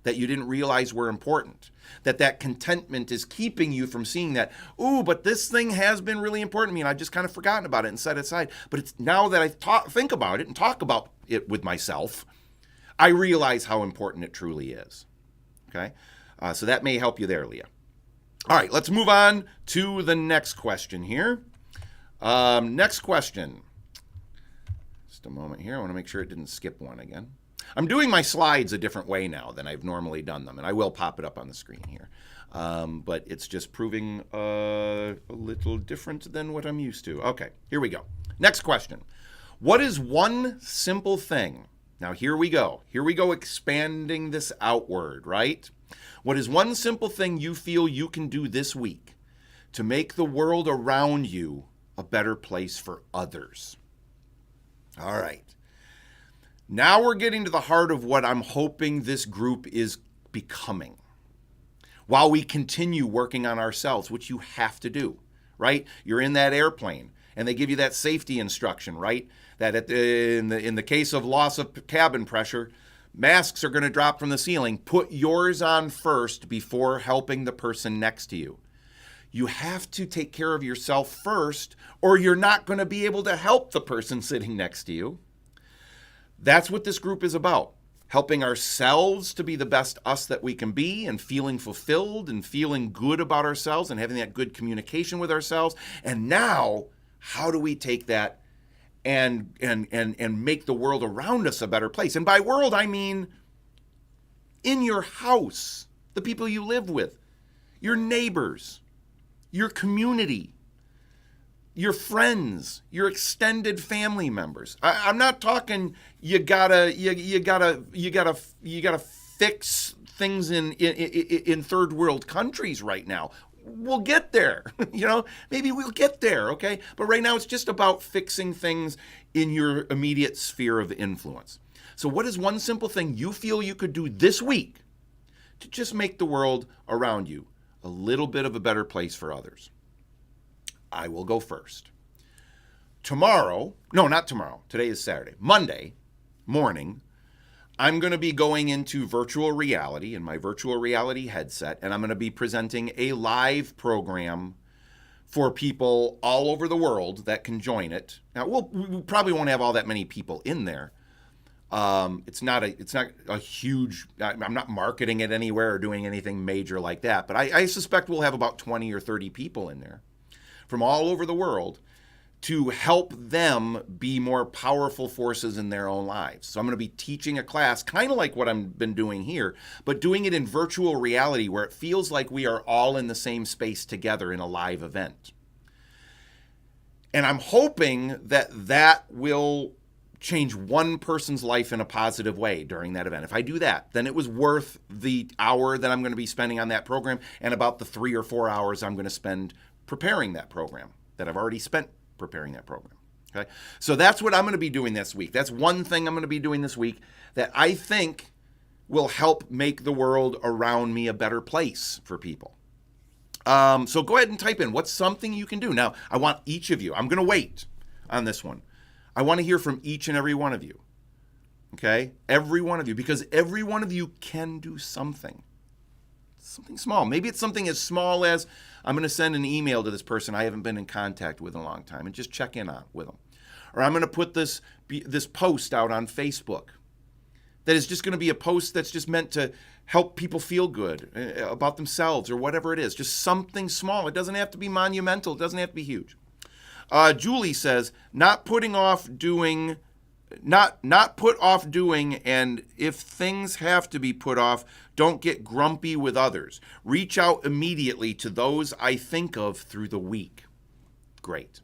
that you didn't realize were important, that contentment is keeping you from seeing that, but this thing has been really important to me and I've just kind of forgotten about it and set it aside. But it's now that I think about it and talk about it with myself, I realize how important it truly is. Okay? So that may help you there, Leah. All right, let's move on to the next question here. Next question. Just a moment here. I want to make sure it didn't skip one again. I'm doing my slides a different way now than I've normally done them, and I will pop it up on the screen here. But it's just proving a little different than what I'm used to. Okay, here we go. Next question. What is one simple thing? Now, here we go. Here we go expanding this outward, right? What is one simple thing you feel you can do this week to make the world around you a better place for others? All right. Now we're getting to the heart of what I'm hoping this group is becoming. While we continue working on ourselves, which you have to do, right? You're in that airplane and they give you that safety instruction, right? That in the case of loss of cabin pressure, masks are going to drop from the ceiling. Put yours on first before helping the person next to you. You have to take care of yourself first, or you're not going to be able to help the person sitting next to you. That's what this group is about. Helping ourselves to be the best us that we can be and feeling fulfilled and feeling good about ourselves and having that good communication with ourselves. And now, how do we take that and make the world around us a better place. And by world, I mean in your house, the people you live with, your neighbors, your community, your friends, your extended family members. I'm not talking you gotta fix things in third world countries right now. We'll get there. Maybe we'll get there, okay? But right now it's just about fixing things in your immediate sphere of influence. So what is one simple thing you feel you could do this week to just make the world around you a little bit of a better place for others? I will go first. Not tomorrow. Today is Saturday. Monday morning, I'm going to be going into virtual reality in my virtual reality headset, and I'm going to be presenting a live program for people all over the world that can join it. Now, we probably won't have all that many people in there. It's not a huge, I'm not marketing it anywhere or doing anything major like that, but I suspect we'll have about 20 or 30 people in there from all over the world to help them be more powerful forces in their own lives. So I'm going to be teaching a class, kind of like what I've been doing here, but doing it in virtual reality where it feels like we are all in the same space together in a live event. And I'm hoping that will change one person's life in a positive way during that event. If I do that, then it was worth the hour that I'm going to be spending on that program and about the 3 or 4 hours I'm going to spend preparing that program that I've already spent preparing that program. Okay, so that's what I'm going to be doing this week. That's one thing I'm going to be doing this week that I think will help make the world around me a better place for people. So go ahead and type in what's something you can do. Now, I want each of you, I'm going to wait on this one. I want to hear from each and every one of you. Okay, every one of you, because every one of you can do something small. Maybe it's something as small as I'm going to send an email to this person I haven't been in contact with in a long time and just check in with them. Or I'm going to put this post out on Facebook that is just going to be a post that's just meant to help people feel good about themselves or whatever it is. Just something small. It doesn't have to be monumental. It doesn't have to be huge. Julie says, not put off doing, and if things have to be put off, don't get grumpy with others. Reach out immediately to those I think of through the week. Great.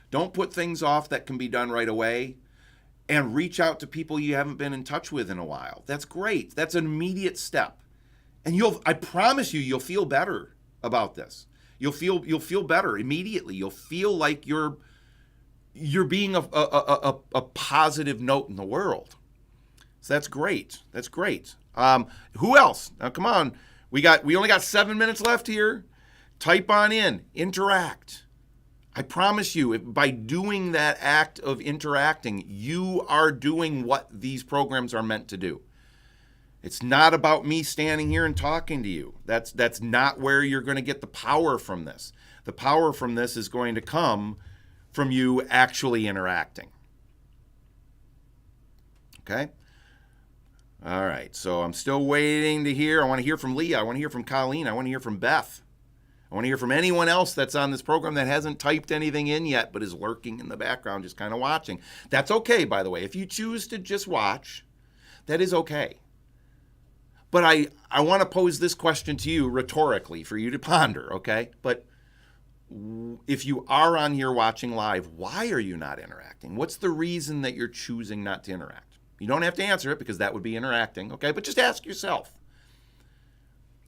Don't put things off that can be done right away, and reach out to people you haven't been in touch with in a while. That's great. That's an immediate step. And I promise you'll feel better about this. You'll feel better immediately. You'll feel like you're being a positive note in the world. So that's great. Who else? Now come on. We only got 7 minutes left here. Type on in. Interact. I promise you, by doing that act of interacting, you are doing what these programs are meant to do. It's not about me standing here and talking to you. That's not where you're going to get the power from this. The power from this is going to come from you actually interacting. Okay? All right, so I'm still waiting to hear. I want to hear from Leah. I want to hear from Colleen. I want to hear from Beth. I want to hear from anyone else that's on this program that hasn't typed anything in yet but is lurking in the background, just kind of watching. That's okay, by the way. If you choose to just watch, that is okay. But I want to pose this question to you rhetorically for you to ponder, okay? But if you are on here watching live, why are you not interacting? What's the reason that you're choosing not to interact? You don't have to answer it because that would be interacting, okay? But just ask yourself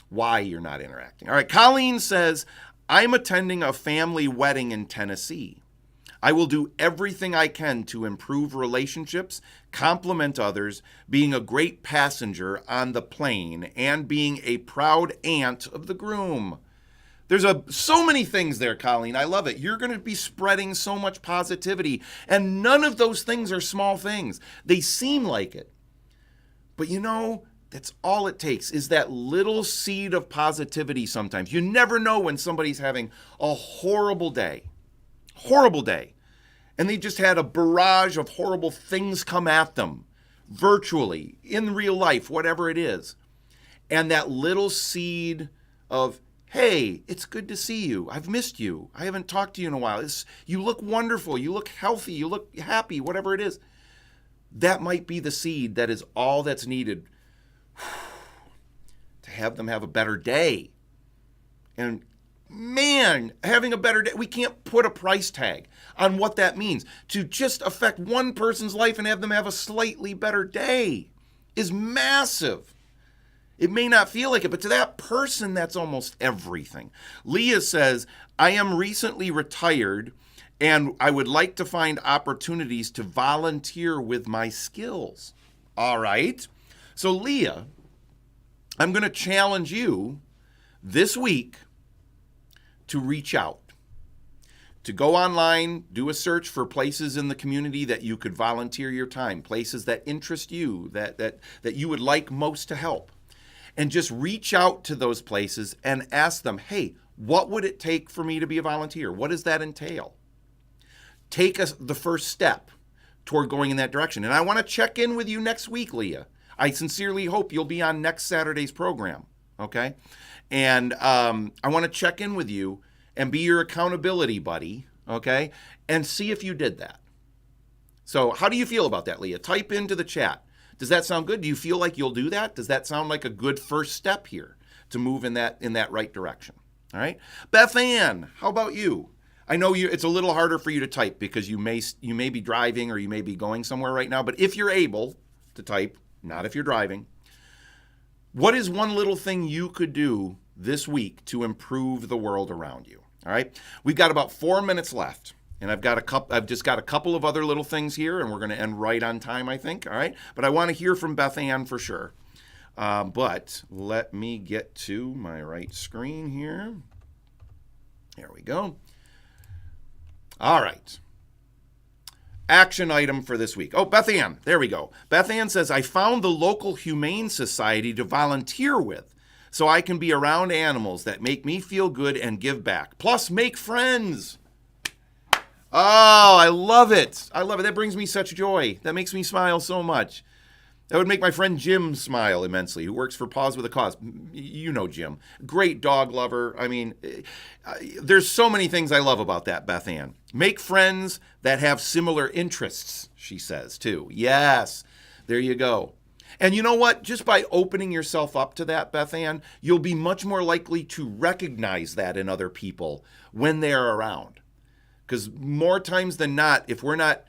why you're not interacting. All right, Colleen says, I'm attending a family wedding in Tennessee. I will do everything I can to improve relationships, compliment others, being a great passenger on the plane, and being a proud aunt of the groom. There's so many things there, Colleen. I love it. You're going to be spreading so much positivity, and none of those things are small things. They seem like it. But that's all it takes is that little seed of positivity sometimes. You never know when somebody's having a horrible day, and they just had a barrage of horrible things come at them, virtually, in real life, whatever it is. And that little seed of, Hey, it's good to see you. I've missed you. I haven't talked to you in a while. You look wonderful. You look healthy. You look happy, whatever it is. That might be the seed that is all that's needed to have them have a better day. And man, having a better day, we can't put a price tag on what that means. To just affect one person's life and have them have a slightly better day is massive. It may not feel like it, but to that person, that's almost everything. Leah says, I am recently retired and I would like to find opportunities to volunteer with my skills. All right. So Leah, I'm going to challenge you this week to reach out, to go online, do a search for places in the community that you could volunteer your time, places that interest you, that you would like most to help. And just reach out to those places and ask them, hey, what would it take for me to be a volunteer? What does that entail? Take the first step toward going in that direction. And I want to check in with you next week, Leah. I sincerely hope you'll be on next Saturday's program, okay? And I want to check in with you and be your accountability buddy, okay? And see if you did that. So how do you feel about that, Leah? Type into the chat. Does that sound good? Do you feel like you'll do that? Does that sound like a good first step here to move in that right direction? All right. Beth Ann, how about you? I know it's a little harder for you to type because you may be driving or you may be going somewhere right now, but if you're able to type, not if you're driving, what is one little thing you could do this week to improve the world around you? All right. We've got about 4 minutes left. And I've just got a couple of other little things here, and we're going to end right on time, I think. All right. But I want to hear from Beth Ann for sure. But let me get to my right screen here. There we go. All right. Action item for this week. Oh, Beth Ann. There we go. Beth Ann says, I found the local humane society to volunteer with so I can be around animals that make me feel good and give back. Plus, make friends. Oh, I love it. I love it. That brings me such joy. That makes me smile so much. That would make my friend Jim smile immensely, who works for Paws with a Cause. You know Jim. Great dog lover. I mean, there's so many things I love about that, Beth Ann. Make friends that have similar interests, she says, too. Yes, there you go. And you know what? Just by opening yourself up to that, Beth Ann, you'll be much more likely to recognize that in other people when they're around. Because more times than not, if we're not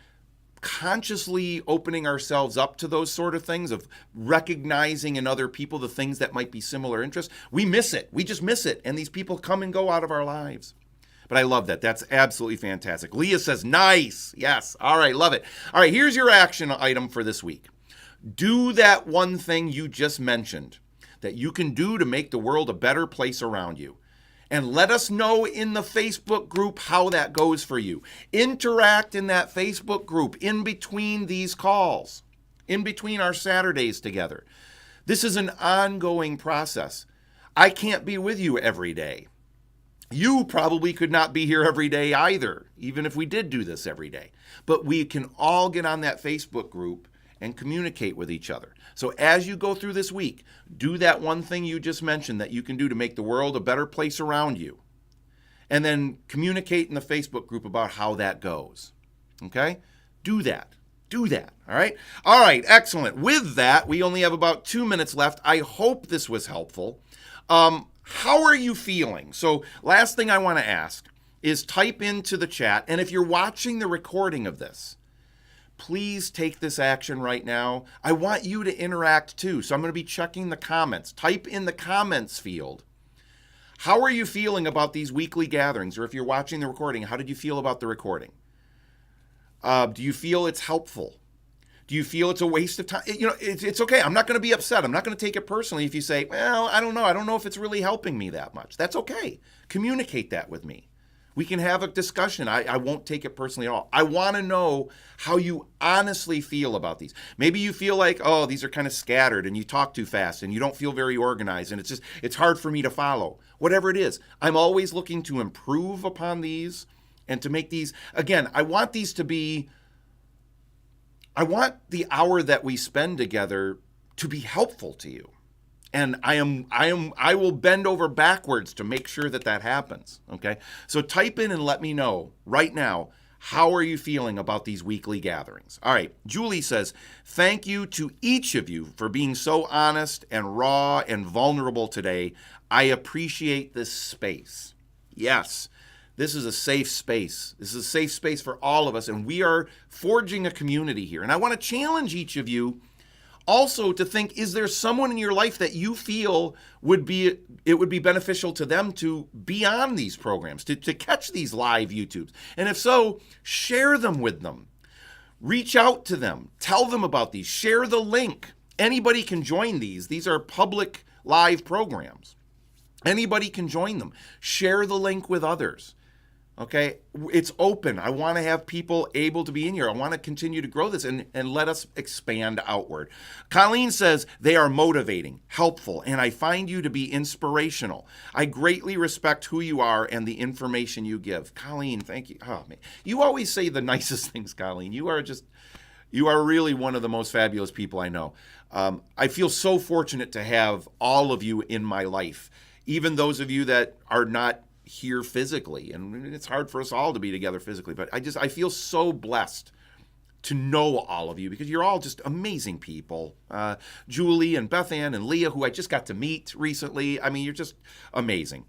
consciously opening ourselves up to those sort of things, of recognizing in other people the things that might be similar interests, we miss it. We just miss it. And these people come and go out of our lives. But I love that. That's absolutely fantastic. Leah says, nice. Yes. All right. Love it. All right. Here's your action item for this week. Do that one thing you just mentioned that you can do to make the world a better place around you. And let us know in the Facebook group how that goes for you. Interact in that Facebook group in between these calls, in between our Saturdays together. This is an ongoing process. I can't be with you every day. You probably could not be here every day either, even if we did do this every day. But we can all get on that Facebook group and communicate with each other. So as you go through this week, do that one thing you just mentioned that you can do to make the world a better place around you. And then communicate in the Facebook group about how that goes. Okay? Do that. Do that. All right? All right, excellent. With that, we only have about 2 minutes left. I hope this was helpful. How are you feeling? So last thing I want to ask is type into the chat. And if you're watching the recording of this, please take this action right now. I want you to interact too. So I'm going to be checking the comments. Type in the comments field. How are you feeling about these weekly gatherings? Or if you're watching the recording, how did you feel about the recording? Do you feel it's helpful? Do you feel it's a waste of time? It's okay. I'm not going to be upset. I'm not going to take it personally if you say, well, I don't know. I don't know if it's really helping me that much. That's okay. Communicate that with me. We can have a discussion. I won't take it personally at all. I want to know how you honestly feel about these. Maybe you feel like, oh, these are kind of scattered and you talk too fast and you don't feel very organized and it's hard for me to follow. Whatever it is, I'm always looking to improve upon these and to make these, again, I want the hour that we spend together to be helpful to you. And I will bend over backwards to make sure that that happens. Okay. So type in and let me know right now. How are you feeling about these weekly gatherings? All right. Julie says, thank you to each of you for being so honest and raw and vulnerable today. I appreciate this space. Yes, this is a safe space. This is a safe space for all of us. And we are forging a community here. And I want to challenge each of you also to think, is there someone in your life that you feel would be beneficial to them to be on these programs, to catch these live YouTubes? And if so, share them with them. Reach out to them. Tell them about these. Share the link. Anybody can join these. These are public live programs. Anybody can join them. Share the link with others. Okay, it's open. I want to have people able to be in here. I want to continue to grow this and let us expand outward. Colleen says, they are motivating, helpful, and I find you to be inspirational. I greatly respect who you are and the information you give. Colleen, thank you. Oh, man. You always say the nicest things, Colleen. You are really one of the most fabulous people I know. I feel so fortunate to have all of you in my life, even those of you that are not here physically, and it's hard for us all to be together physically, but I feel so blessed to know all of you because you're all just amazing people. Julie and Beth Ann and Leah, who I just got to meet recently. I mean, you're just amazing.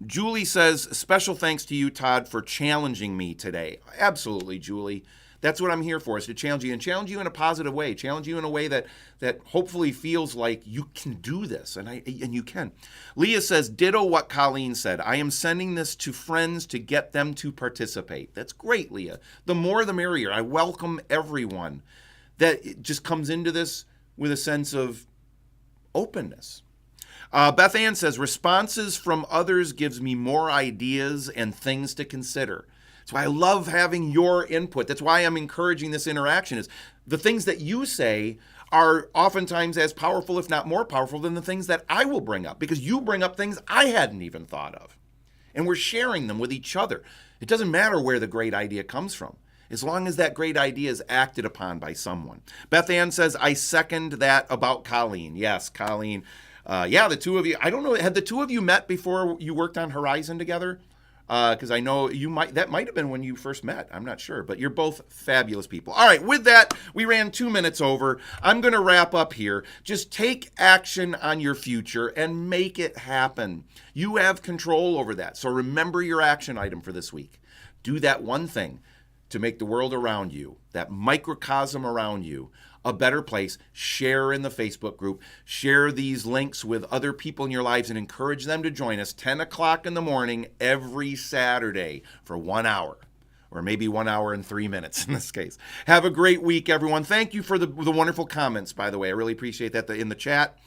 Julie says, special thanks to you, Todd, for challenging me today. Absolutely, Julie. That's what I'm here for, is to challenge you, and challenge you in a positive way, challenge you in a way that hopefully feels like you can do this, and you can. Leah says, ditto what Colleen said. I am sending this to friends to get them to participate. That's great, Leah. The more the merrier. I welcome everyone that just comes into this with a sense of openness. Beth Ann says, responses from others gives me more ideas and things to consider. That's why I love having your input. That's why I'm encouraging this interaction. Is the things that you say are oftentimes as powerful, if not more powerful, than the things that I will bring up, because you bring up things I hadn't even thought of. And we're sharing them with each other. It doesn't matter where the great idea comes from, as long as that great idea is acted upon by someone. Beth Ann says, I second that about Colleen. Yes, Colleen. Yeah, the two of you, I don't know, had the two of you met before you worked on Horizon together? Because I know that might have been when you first met. I'm not sure, but you're both fabulous people. All right, with that, we ran 2 minutes over. I'm going to wrap up here. Just take action on your future and make it happen. You have control over that. So remember your action item for this week. Do that one thing to make the world around you, that microcosm around you, a better place. Share in the Facebook group. Share these links with other people in your lives and encourage them to join us 10 o'clock in the morning every Saturday for 1 hour, or maybe 1 hour and 3 minutes in this case. Have a great week, everyone. Thank you for the wonderful comments, by the way. I really appreciate that in the chat.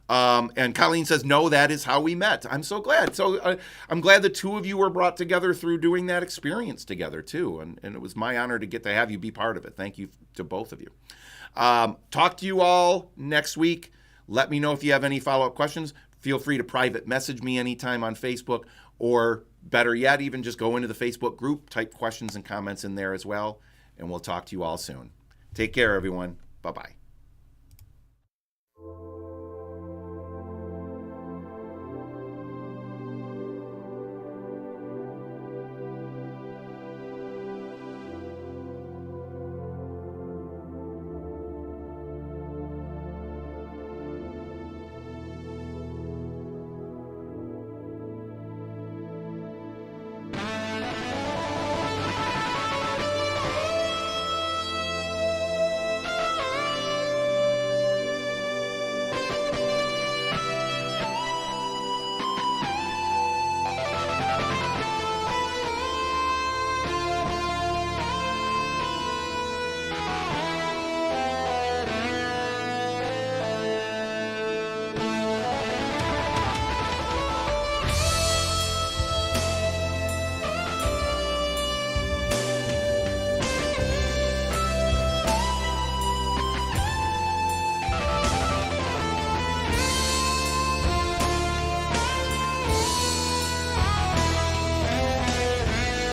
And Colleen says, no, that is how we met. I'm so glad. So I'm glad the two of you were brought together through doing that experience together, too. And it was my honor to get to have you be part of it. Thank you to both of you. Talk to you all next week. Let me know if you have any follow-up questions. Feel free to private message me anytime on Facebook, or better yet, even just go into the Facebook group, type questions and comments in there as well, and we'll talk to you all soon. Take care, everyone. Bye-bye.